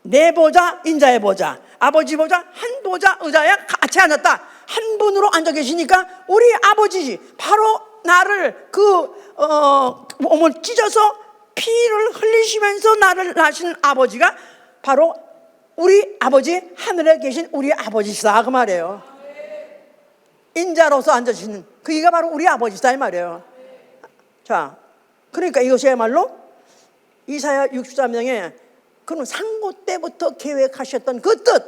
내 보좌 인자의 보좌 아버지 보좌 한 보좌 의자에 같이 앉았다. 한 분으로 앉아 계시니까 우리 아버지지. 바로 나를 몸을 찢어서 피를 흘리시면서 나를 낳으신 아버지가 바로 우리 아버지 하늘에 계신 우리 아버지시다 그 말이에요. 인자로서 앉으시는 그이가 바로 우리 아버지시다 이 말이에요. 자, 그러니까 이것이야말로 이사야 63장에 그는 상고 때부터 계획하셨던 그 뜻,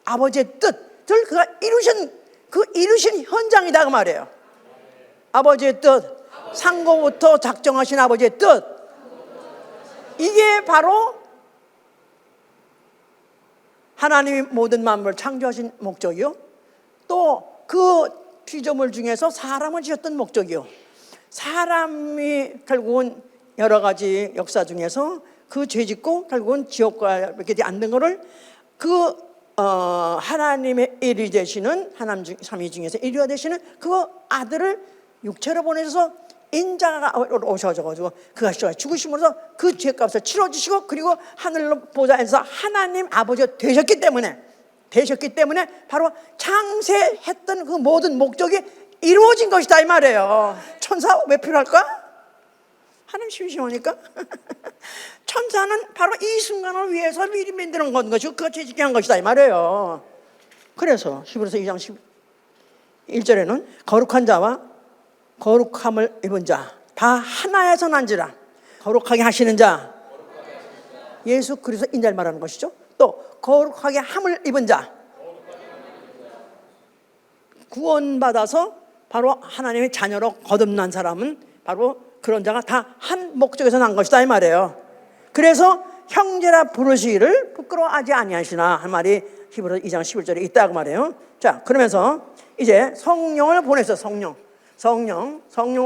아버지의 뜻을 그가 이루신 현장이다 그 말이에요. 아버지의 뜻, 상고부터 작정하신 아버지의 뜻, 이게 바로 하나님이 모든 만물을 창조하신 목적이요, 또 그 피조물 중에서 사람을 지었던 목적이요. 사람이 결국은 여러 가지 역사 중에서 그 죄짓고 결국은 지옥과 이렇게 앉는 거를 하나님의 일이 되시는 하나님 삼위 중에서 일위가 되시는 그 아들을 육체로 보내셔서 인자가 오셔가지고 그가 죽으심으로써 그 죄값을 치러주시고 그리고 하늘로 보좌에서 하나님 아버지가 되셨기 때문에 바로 창세했던 그 모든 목적이 이루어진 것이다 이 말이에요. 천사 왜 필요할까? 하나님 심심하니까. 천사는 바로 이 순간을 위해서 미리 만드는 것이고 그가 죄짓게 한 것이다 이 말이에요. 그래서 히브리서 2장 11절에는 거룩한 자와 거룩함을 입은 자 다 하나에서 난지라. 거룩하게 하시는 자 예수 그리스도 인자를 말하는 것이죠. 또 거룩하게 함을 입은 자 구원받아서 바로 하나님의 자녀로 거듭난 사람은 바로 그런 자가 다 한 목적에서 난 것이다 이 말이에요. 그래서 형제라 부르시기를 부끄러워하지 아니하시나 한 말이 히브리서 2장 11절에 있다 그 말이에요. 자, 그러면서 이제 성령을 보내서 성령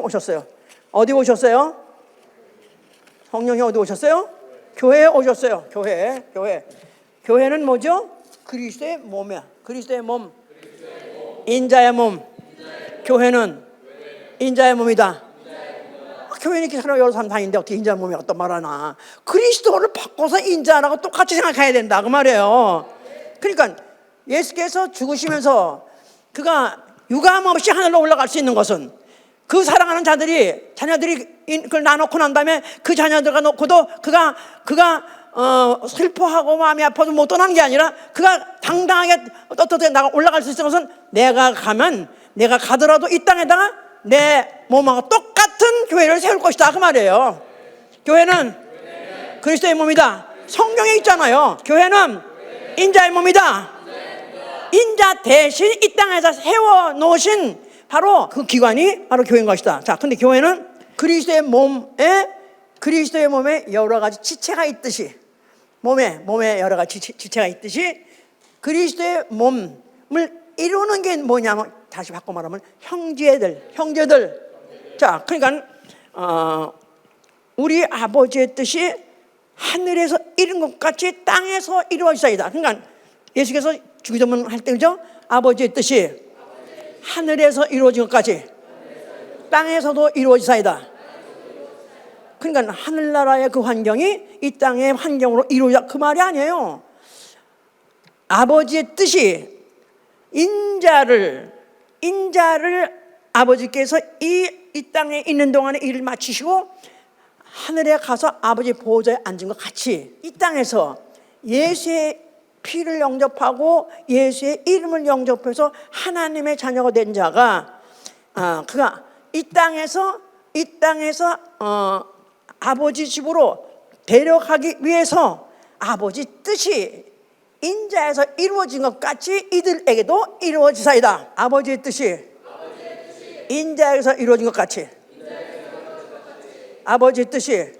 오셨어요. 어디 오셨어요? 성령이 어디 오셨어요? 교회에 오셨어요. 교회는 뭐죠? 그리스도의 몸이야. 그리스도의 몸. 인자의 몸. 교회는 인자의 몸이다. 교회는 이렇게 여러 사람 다니는데 어떻게 인자의 몸이 어떤 말하나. 그리스도를 바꿔서 인자라고 똑같이 생각해야 된다 그 말이에요. 그러니까 예수께서 죽으시면서 그가 유감 없이 하늘로 올라갈 수 있는 것은 그 사랑하는 자녀들이 그걸 나놓고 난 다음에 그 자녀들과 놓고도 그가 슬퍼하고 마음이 아파도 못 떠나는 게 아니라 그가 당당하게 떳떳하게 나가 올라갈 수 있는 것은 내가 가면, 내가 가더라도 이 땅에다가 내 몸하고 똑같은 교회를 세울 것이다 그 말이에요. 교회는 그리스도의 몸이다. 성경에 있잖아요. 교회는 인자의 몸이다. 인자 대신 이 땅에서 세워놓으신 바로 그 기관이 바로 교회인 것이다. 자, 근데 교회는 그리스도의 몸에 여러 가지 지체가 있듯이, 몸에 여러 가지 지체가 있듯이 그리스도의 몸을 이루는 게 뭐냐면, 다시 바꿔 말하면 형제들. 자, 그러니까 우리 아버지의 뜻이 하늘에서 이룬 것 같이 땅에서 이루어지사이다. 그러니까 예수께서 주기도문 할 때 그죠? 아버지의 뜻이 하늘에서 이루어진 것 같이 땅에서도 이루어지사이다. 그러니까 하늘나라의 그 환경이 이 땅의 환경으로 이루어져, 그 말이 아니에요. 아버지의 뜻이 인자를 아버지께서 이 땅에 있는 동안에 일을 마치시고 하늘에 가서 아버지 보호자에 앉은 것 같이 이 땅에서 예수의 피를 영접하고 예수의 이름을 영접해서 하나님의 자녀가 된 자가 그가 이 땅에서 아버지 집으로 데려가기 위해서 아버지 뜻이 인자에서 이루어진 것 같이 이들에게도 이루어지사이다. 아버지의 뜻이 인자에서 이루어진 것 같이 아버지의 뜻이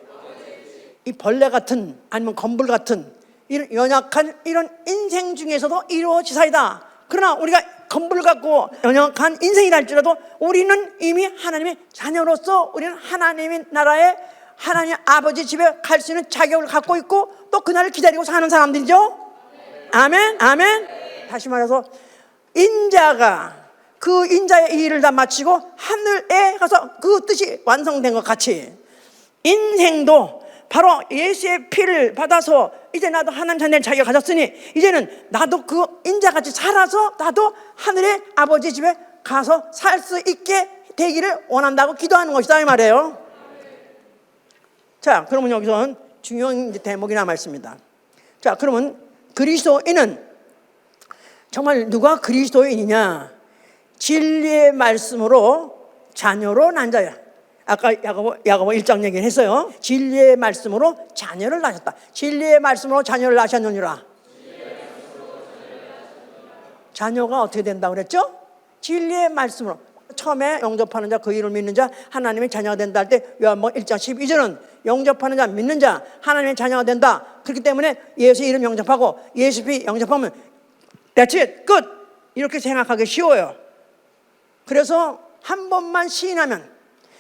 이 벌레 같은 아니면 건불 같은 이런 연약한 이런 인생 중에서도 이루어지사이다. 그러나 우리가 건불 같고 연약한 인생이라 할지라도 우리는 이미 하나님의 자녀로서 우리는 하나님의 나라에 하나님 아버지 집에 갈 수 있는 자격을 갖고 있고 또 그날을 기다리고 사는 사람들이죠. 아멘. 다시 말해서 인자가 그 인자의 일을 다 마치고 하늘에 가서 그 뜻이 완성된 것 같이 인생도 바로 예수의 피를 받아서 이제 나도 하나님 자녀의 자격을 가졌으니 이제는 나도 그 인자같이 살아서 나도 하늘의 아버지 집에 가서 살 수 있게 되기를 원한다고 기도하는 것이다 이 말이에요. 자, 그러면 여기서 중요한 대목이 남아 있습니다. 자, 그러면 그리스도인은 정말 누가 그리스도인이냐? 진리의 말씀으로 자녀로 난 자야. 아까 야고보 1장 얘기를 했어요. 진리의 말씀으로 자녀를 낳으셨다. 진리의 말씀으로 자녀를 낳으셨느니라. 자녀가 어떻게 된다고 그랬죠? 진리의 말씀으로. 처음에 영접하는 자, 그 이름을 믿는 자 하나님의 자녀가 된다 할 때 요한복음 1장 12절은 영접하는 자, 믿는 자 하나님의 자녀가 된다. 그렇기 때문에 예수 이름 영접하고 예수 피 영접하면 that's it, 끝. 이렇게 생각하기 쉬워요. 그래서 한 번만 시인하면,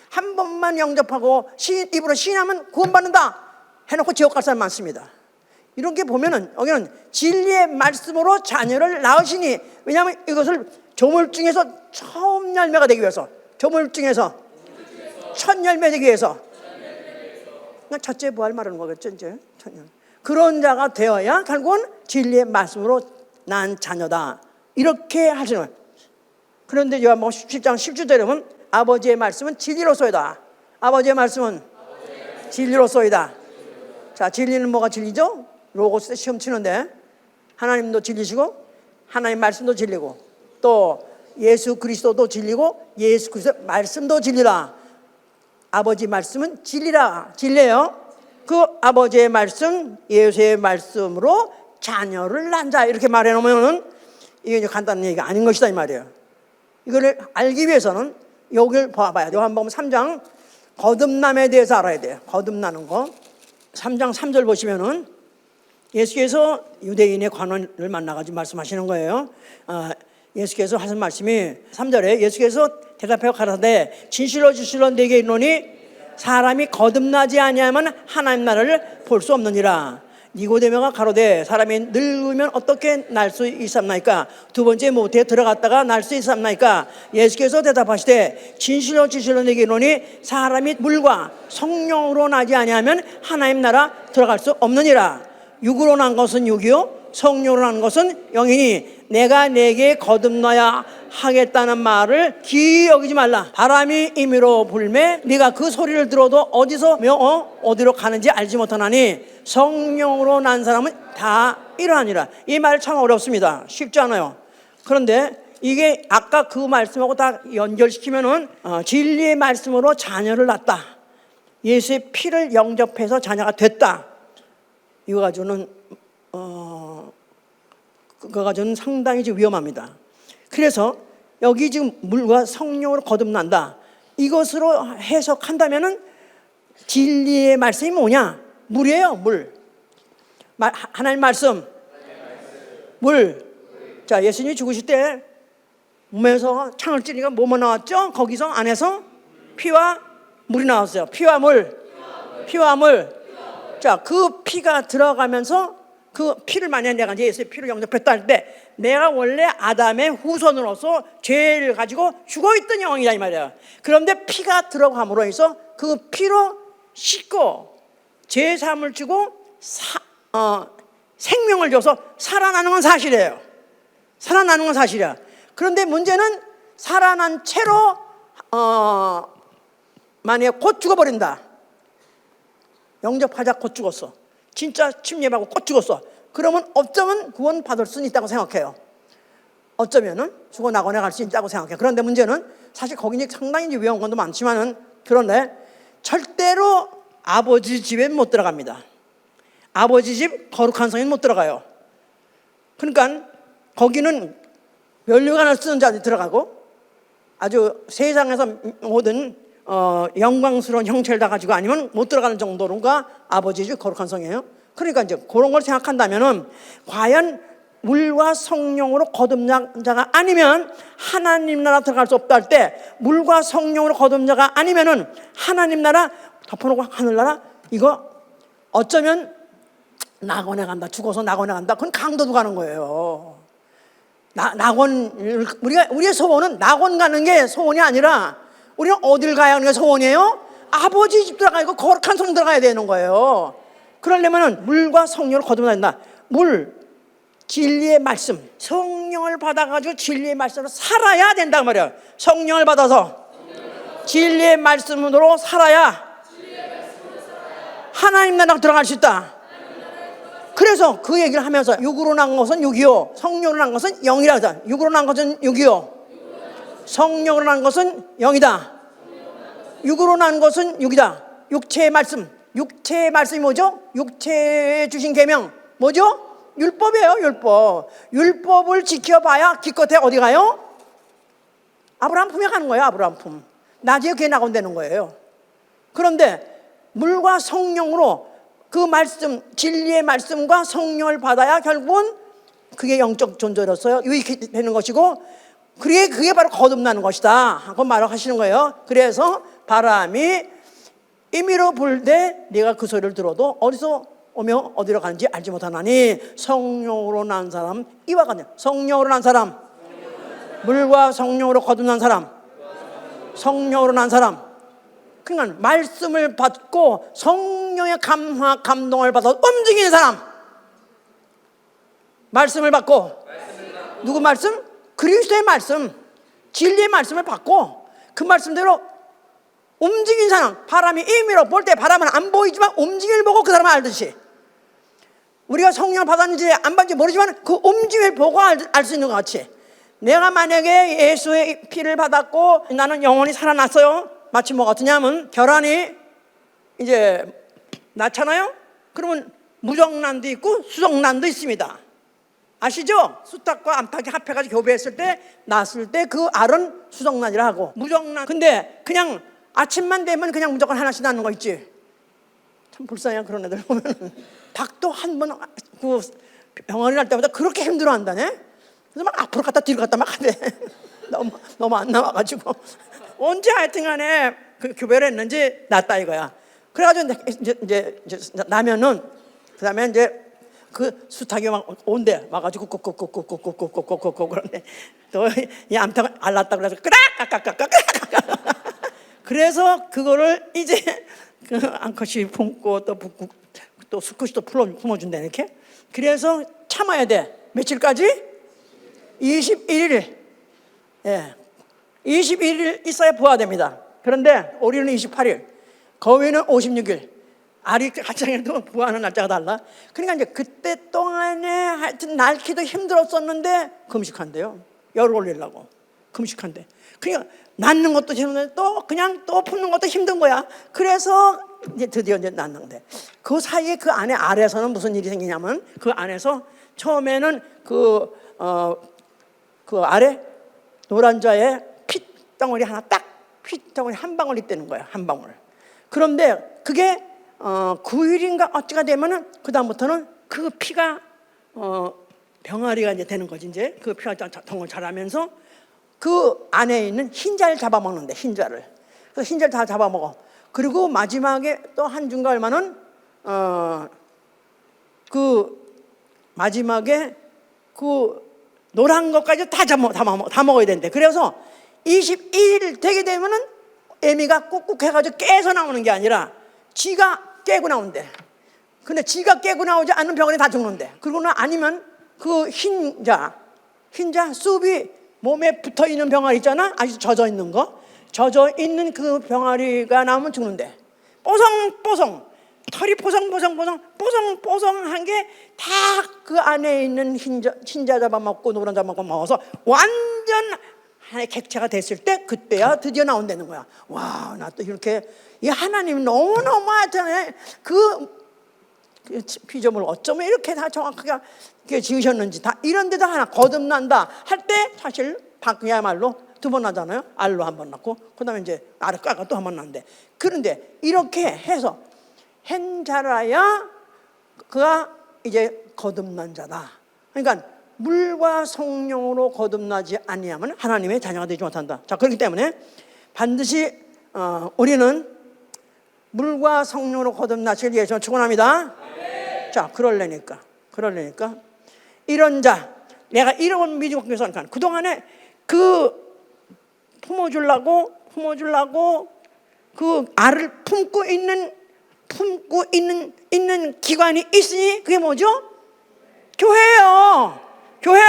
한 번만 영접하고 입으로 시인하면 구원받는다 해놓고 지옥 갈 사람 많습니다. 이런 게 보면은 여기는 진리의 말씀으로 자녀를 낳으시니, 왜냐하면 이것을 조물중에서 처음 열매가 되기 위해서, 조물중에서 첫 열매 되기 위해서, 그러니까 첫째 부활 말하는 거겠죠. 이제 그런 자가 되어야 결국은 진리의 말씀으로 난 자녀다 이렇게 하시는 거예요. 그런데 요한복음 17장 17절에 보면 아버지의 말씀은 진리로소이다. 아버지의 말씀은 진리로소이다. 자, 진리는 뭐가 진리죠? 로고스 때 시험 치는데 하나님도 진리시고 하나님 말씀도 진리고 또 예수 그리스도도 진리고 예수 그리스도 말씀도 진리라. 아버지 말씀은 진리라. 진리예요. 그 아버지의 말씀, 예수의 말씀으로 자녀를 낳은 자 이렇게 말해놓으면 이게 이제 간단한 얘기가 아닌 것이다 이 말이에요. 이거를 알기 위해서는 여기를 봐봐야 돼요. 한번 3장 거듭남에 대해서 알아야 돼요. 거듭나는 거. 3장 3절 보시면은 예수께서 유대인의 관원을 만나가지고 말씀하시는 거예요. 예수께서 하신 말씀이 3절에 예수께서 대답하여 가라사대 진실로 진실로 네게 이르노니 사람이 거듭나지 아니하면 하나님 나라를 볼 수 없느니라. 니고데모가 가로되 사람이 늙으면 어떻게 날 수 있습니까? 두 번째 모태에 들어갔다가 날 수 있습니까? 예수께서 대답하시되 진실로 진실로 네게 이르노니 사람이 물과 성령으로 나지 아니하면 하나님 나라 들어갈 수 없느니라. 육으로 난 것은 육이요 성령으로 하는 것은 영이니 내가 내게 거듭나야 하겠다는 말을 기이 여기지 말라. 바람이 임의로 불매 네가 그 소리를 들어도 어디서 어디로 가는지 알지 못하나니 성령으로 난 사람은 다 이러하니라. 이 말 참 어렵습니다. 쉽지 않아요. 그런데 이게 아까 그 말씀하고 다 연결시키면은 진리의 말씀으로 자녀를 낳았다. 예수의 피를 영접해서 자녀가 됐다. 이거 가지고는 그거 가지고는 상당히 지금 위험합니다. 그래서 여기 지금 물과 성령으로 거듭난다. 이것으로 해석한다면은 진리의 말씀이 뭐냐? 물이에요, 물. 하나님 말씀, 물. 자, 예수님이 죽으실 때 몸에서 창을 찌르니까 뭐뭐 나왔죠? 거기서 안에서 피와 물이 나왔어요. 피와 물. 피와 물. 자, 그 피가 들어가면서 그 피를 만약에 내가 이제 예수의 피를 영접했다 할 때 내가 원래 아담의 후손으로서 죄를 가지고 죽어있던 영이다 이 말이야. 그런데 피가 들어감으로 해서 그 피로 씻고 죄 사함을 주고 생명을 줘서 살아나는 건 사실이에요. 살아나는 건 사실이야. 그런데 문제는 살아난 채로 만약에 곧 죽어버린다. 영접하자 곧 죽었어. 진짜 침례받고 곧 죽었어. 그러면 어쩌면 구원 받을 수는 있다고 생각해요. 어쩌면은 죽어 낙원에 갈 수 있다고 생각해요. 그런데 문제는 사실 거기 상당히 위험한 것도 많지만은 그런데 절대로 아버지 집에 못 들어갑니다. 아버지 집 거룩한 성에는 못 들어가요. 그러니까 거기는 면류관을 쓰는 자들이 들어가고 아주 세상에서 모든 영광스러운 형체를 다 가지고 아니면 못 들어가는 정도로가 아버지 집 거룩한 성이에요. 그러니까 이제 그런 걸 생각한다면은 과연 물과 성령으로 거듭난 자가 아니면 하나님 나라 들어갈 수 없다 할 때 물과 성령으로 거듭난 자가 아니면은 하나님 나라 덮어놓고 하늘나라 이거 어쩌면 낙원에 간다. 죽어서 낙원에 간다. 그건 강도도 가는 거예요. 낙원 우리의 소원은 낙원 가는 게 소원이 아니라 우리는 어딜 가야 하는 게 소원이에요? 아버지 집 들어가고 거룩한 성 들어가야 되는 거예요. 그러려면 물과 성령을 거듭나야 된다. 물, 진리의 말씀, 성령을 받아가지고 진리의 말씀으로 살아야 된단 말이에요. 성령을 받아서 진리의 말씀으로 살아야 하나님 나라 들어갈 수 있다. 그래서 그 얘기를 하면서 육으로 난 것은 육이요 성령으로 난 것은 영이라 하자. 육으로 난 것은 육이요 성령으로 난 것은 영이다. 육으로 난 것은 육이다. 육체의 말씀. 육체의 말씀이 뭐죠? 육체에 주신 계명 뭐죠? 율법이에요. 율법. 율법을 지켜봐야 기껏해 어디 가요? 아브라함 품에 가는 거예요. 아브라함 품. 나중에 그게 나온다는 거예요. 그런데 물과 성령으로 그 말씀, 진리의 말씀과 성령을 받아야 결국은 그게 영적 존재로서 유익이 되는 것이고 그게 바로 거듭나는 것이다 하고 말을 하시는 거예요. 그래서 바람이 임의로 불되 네가 그 소리를 들어도 어디서 오며 어디로 가는지 알지 못하나니 성령으로 난 사람 이와 같냐. 성령으로 난 사람, 물과 성령으로 거듭난 사람, 성령으로 난 사람. 그러니까 말씀을 받고 성령의 감동을 받아 움직이는 사람. 말씀을 받고 누구 말씀? 그리스도의 말씀, 진리의 말씀을 받고 그 말씀대로 움직인 사람. 바람이 임의로 볼 때 바람은 안 보이지만 움직임을 보고 그 사람은 알듯이 우리가 성령을 받았는지 안 받는지 모르지만 그 움직임을 보고 알 수 있는 것 같이 내가 만약에 예수의 피를 받았고 나는 영원히 살아났어요. 마치 뭐 같으냐면 계란이 이제 낳잖아요. 그러면 무정란도 있고 수정란도 있습니다. 아시죠? 수탉과 암탉이 합해가지고 교배했을 때 낳았을 때 그 알은 수정란이라 하고 무정란. 근데 그냥 아침만 되면 그냥 무조건 하나씩 낳는 거 있지. 참 불쌍해요. 그런 애들 보면은 닭도 한 번 그 병원에 갈 때마다 그렇게 힘들어한다네. 그래서 막 앞으로 갔다 뒤로 갔다 막 하대. 너무 안 나와가지고 언제 하여튼간에 그 교배를 했는지 낳았다 이거야. 그래가지고 이제 나면은 그다음에 이제 그 수탉이 막 온대 와가지고 꾹꾹꾹꾹꾹꾹꾹꾹꾹꾹 그런데 또 이 암탉을 알랐다 그래서 끄락까까까까까 그래서 그거를 이제 그 암컷이 품고 또 붓고 또 수컷이 또 품어준다 이렇게. 그래서 참아야 돼. 며칠까지? 21일. 예. 21일 있어야 부화됩니다. 그런데 오리는 28일, 거위는 56일. 알이 가장해도 부화하는 날짜가 달라. 그러니까 이제 그때 동안에 하여튼 낳기도 힘들었었는데 금식한대요. 열을 올리려고 금식한대. 그러니까 낳는 것도 힘든데 또 그냥 또 품는 것도 힘든 거야. 그래서 이제 드디어 이제 낳는데, 그 사이에 그 안에 알에서는 무슨 일이 생기냐면, 그 안에서 처음에는 그 알에 노란자에 핏덩어리 하나, 딱 핏덩어리 한 방울 있다는 거야. 한 방울. 그런데 그게 9일인가 어찌가 되면은 그 다음부터는 그 피가 병아리가 이제 되는 거지. 이제 그 피가 덩을 자라면서 그 안에 있는 흰자를 잡아먹는데, 흰자를. 그래서 흰자를 다 잡아먹어. 그리고 마지막에 또 한 중가 얼마는 그 마지막에 그 노란 것까지 다 먹어야 된대. 그래서 21일 되게 되면은 애미가 꾹꾹 해가지고 깨서 나오는 게 아니라 지가 깨고 나온대. 근데 지가 깨고 나오지 않는 병아리 다 죽는데. 그러고는 아니면 그 흰자 쑥이 몸에 붙어 있는 병아리 있잖아. 아주 젖어 있는 거. 젖어 있는 그 병아리가 나오면 죽는데. 뽀송뽀송 털이 뽀송뽀송한 게 다 그 안에 있는 흰자 잡아먹고 노란 잡아먹고 먹어서 완전 하나의 객체가 됐을 때, 그때야 드디어 나온다는 거야. 와, 나 또 이렇게 이 하나님 너무너무 하여튼 그 피조물 어쩌면 이렇게 다 정확하게 지으셨는지, 다 이런데도 하나 거듭난다 할 때 사실 그야말로 두 번 나잖아요. 알로 한 번 낳고 그다음에 이제 알을 까가 또 한 번 낳는데, 그런데 이렇게 해서 hen 자라야 그가 이제 거듭난 자다. 그러니까 물과 성령으로 거듭나지 아니하면 하나님의 자녀가 되지 못한다. 자, 그렇기 때문에 반드시 우리는 물과 성령으로 거듭나실 예수님을 축원합니다. 자, 그러려니까 이런 자, 내가 이런 미국 교회에서 그동안에 그 품어주려고 그 알을 품고 있는 기관이 있으니 그게 뭐죠? 교회예요. 교회.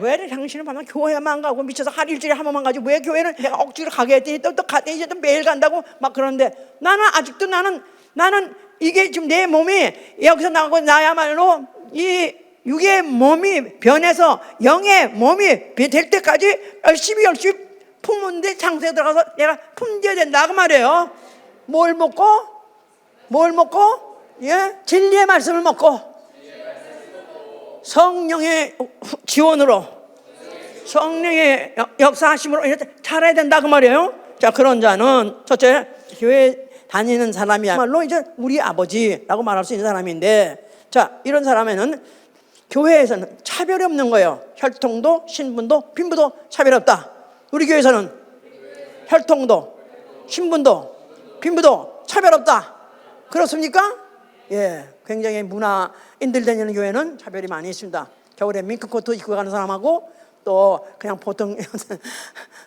왜 당신은 밤에 교회만 가고 미쳐서 하루 일주일에 한 번만 가지, 왜 교회는 내가 억지로 가게 했더니 또 이제 또 매일 간다고 막 그러는데, 나는 아직도 나는 이게 지금 내 몸이 여기서 나가고 나야말로 이 육의 몸이 변해서 영의 몸이 될 때까지 열심히 품는데 장소에 들어가서 내가 품져야 된다 그 말이에요. 뭘 먹고? 예? 진리의 말씀을 먹고 성령의 지원으로, 성령의 역사하심으로 이렇게 자라야 된다 그 말이에요. 자, 그런 자는 첫째, 교회 다니는 사람이야말로 이제 우리 아버지라고 말할 수 있는 사람인데, 자, 이런 사람에는 교회에서는 차별이 없는 거예요. 혈통도 신분도 빈부도 차별 없다. 우리 교회에서는 혈통도 신분도 빈부도 차별 없다. 그렇습니까? 예, 굉장히 문화인들 다니는 교회는 차별이 많이 있습니다. 겨울에 밍크코트 입고 가는 사람하고 또 그냥 보통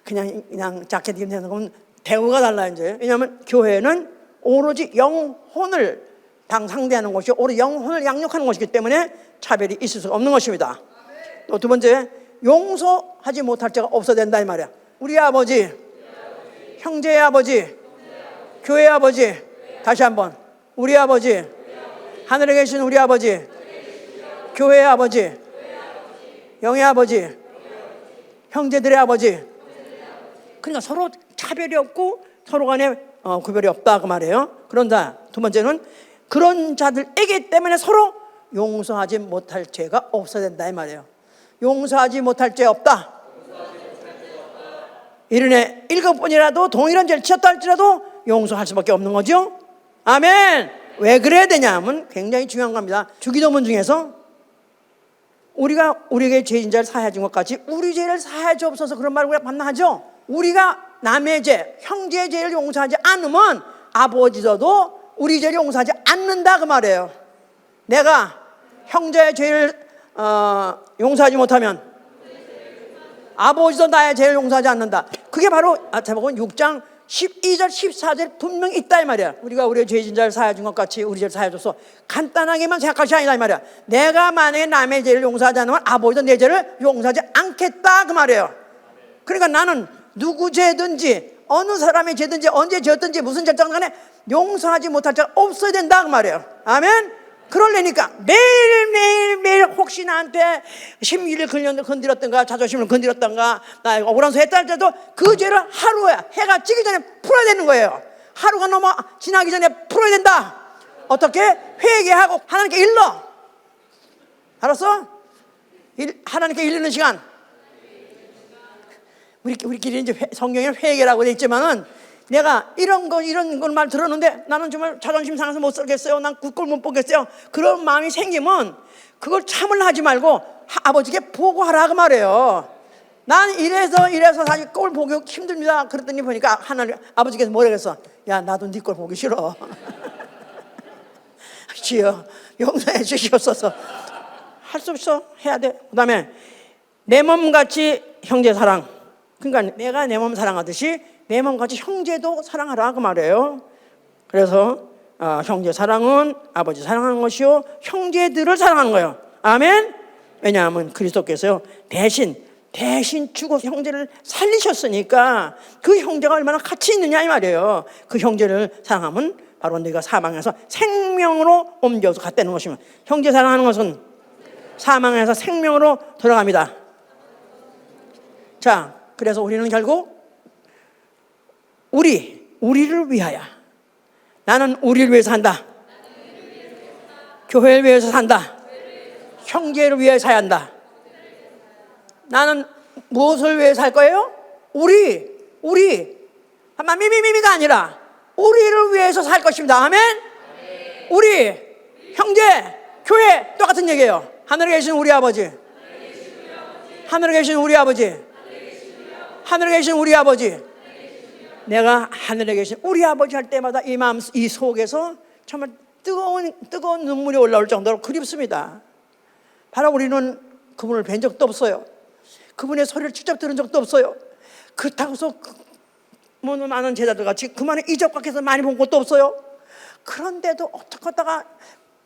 그냥 자켓 입는 건 대우가 달라요. 이제 왜냐하면 교회는 오로지 영혼을 상대하는 것이, 오로지 영혼을 양육하는 것이기 때문에 차별이 있을 수가 없는 것입니다. 또 두 번째, 용서하지 못할 자가 없어야 된다 이 말이야. 우리 아버지, 형제의 아버지, 교회의 아버지, 다시 한번 우리 아버지, 하늘에 계신 우리 아버지, 교회의 아버지, 영의 아버지, 형제들의 아버지. 그러니까 서로 차별이 없고 서로 간에 구별이 없다 그 말이에요. 그런다. 두 번째는 그런 자들에게 때문에 서로 용서하지 못할 죄가 없어야 된다 이 말이에요. 용서하지 못할 죄 없다. 이른에 7번이라도 동일한 죄를 지었다 할지라도 용서할 수밖에 없는 거죠. 아멘. 왜 그래야 되냐면 굉장히 중요한 겁니다. 주기도문 중에서 우리가 우리에게 죄진 자를 사하여 준 것 같이 우리 죄를 사하여 주옵소서, 그런 말을 우리가 반나하죠. 우리가 남의 죄, 형제의 죄를 용서하지 않으면 아버지도 우리 죄를 용서하지 않는다 그 말이에요. 내가 형제의 죄를 용서하지 못하면 아버지도 나의 죄를 용서하지 않는다. 그게 바로 제목은 6장 12절 14절 분명히 있다 이 말이야. 우리가 우리의 죄진 자를 사하여 준 것 같이 우리 죄를 사하여 줬어. 간단하게만 생각할 것이 아니다 이 말이야. 내가 만약에 남의 죄를 용서하지 않으면 아버지도 내 죄를 용서하지 않겠다 그 말이에요. 그러니까 나는 누구 죄든지 어느 사람의 죄든지 언제 죄였든지 무슨 절정 간에 용서하지 못할 자가 없어야 된다 그 말이에요. 아멘. 그러려니까 매일 혹시 나한테 심기를 건드렸던가 자존심을 건드렸던가 나 억울한 소리 했다 할때도 그 죄를 하루에 해가 지기 전에 풀어야 되는 거예요. 하루가 넘어 지나기 전에 풀어야 된다. 어떻게? 회개하고 하나님께 일러. 알았어? 하나님께 일르는 시간. 우리끼리 이제 성경에 회개라고 돼 있지만은 내가 이런 걸 말 들었는데 나는 정말 자존심 상해서 못 살겠어요. 난 굿꼴 못 보겠어요. 그런 마음이 생기면 그걸 참으려 하지 말고 아버지께 보고하라 그 말이에요. 난 이래서 사실 꼴 보기 힘듭니다. 그랬더니 보니까 하나님 아버지께서 뭐라 그랬어? 야 나도 네 꼴 보기 싫어. 주여 용서해 주시옵소서. 할 수 없어. 해야 돼. 그 다음에 내 몸같이 형제 사랑. 그러니까 내가 내 몸 사랑하듯이 내 몸같이 형제도 사랑하라 그 말이에요. 그래서 형제 사랑은 아버지 사랑하는 것이요 형제들을 사랑하는 거예요. 아멘. 왜냐하면 그리스도께서요 대신 죽어 형제를 살리셨으니까 그 형제가 얼마나 가치 있느냐 이 말이에요. 그 형제를 사랑하면 바로 네가 사망에서 생명으로 옮겨서 갔다는 것이면 형제 사랑하는 것은 사망에서 생명으로 들어갑니다. 자, 그래서 우리는 결국 우리를 위하여 나는 우리를 위해서 산다. 교회를 위해서 산다. 형제를 위해서 살아야 한다. 나는 무엇을 위해서 살 거예요? 우리 미미미미가 아니라 우리를 위해서 살 것입니다. 아멘. 우리 형제 교회 똑같은 얘기예요. 하늘에 계신 우리 아버지, 하늘에 계신 우리 아버지, 하늘에 계신 우리 아버지. 내가 하늘에 계신 우리 아버지 할 때마다 이 마음 이 속에서 정말 뜨거운 눈물이 올라올 정도로 그립습니다. 바로 우리는 그분을 뵌 적도 없어요. 그분의 소리를 직접 들은 적도 없어요. 그렇다고 해서 뭐 많은 제자들 같이 그만의 이적 밖에서 많이 본 것도 없어요. 그런데도 어떻게 하다가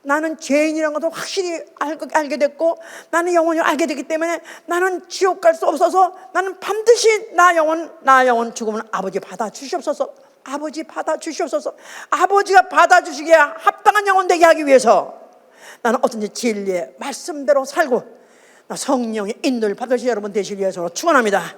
나는 죄인이라는 것도 확실히 알게 됐고 나는 영원히 알게 됐기 때문에 나는 지옥 갈 수 없어서 나는 반드시 나 영혼 죽으면 아버지 받아주시옵소서. 아버지 받아주시옵소서. 아버지가 받아주시기에 합당한 영혼 되게 하기 위해서 나는 어떤지 진리의 말씀대로 살고 성령의 인도를 받으시 여러분 되시기 위해서 축원합니다.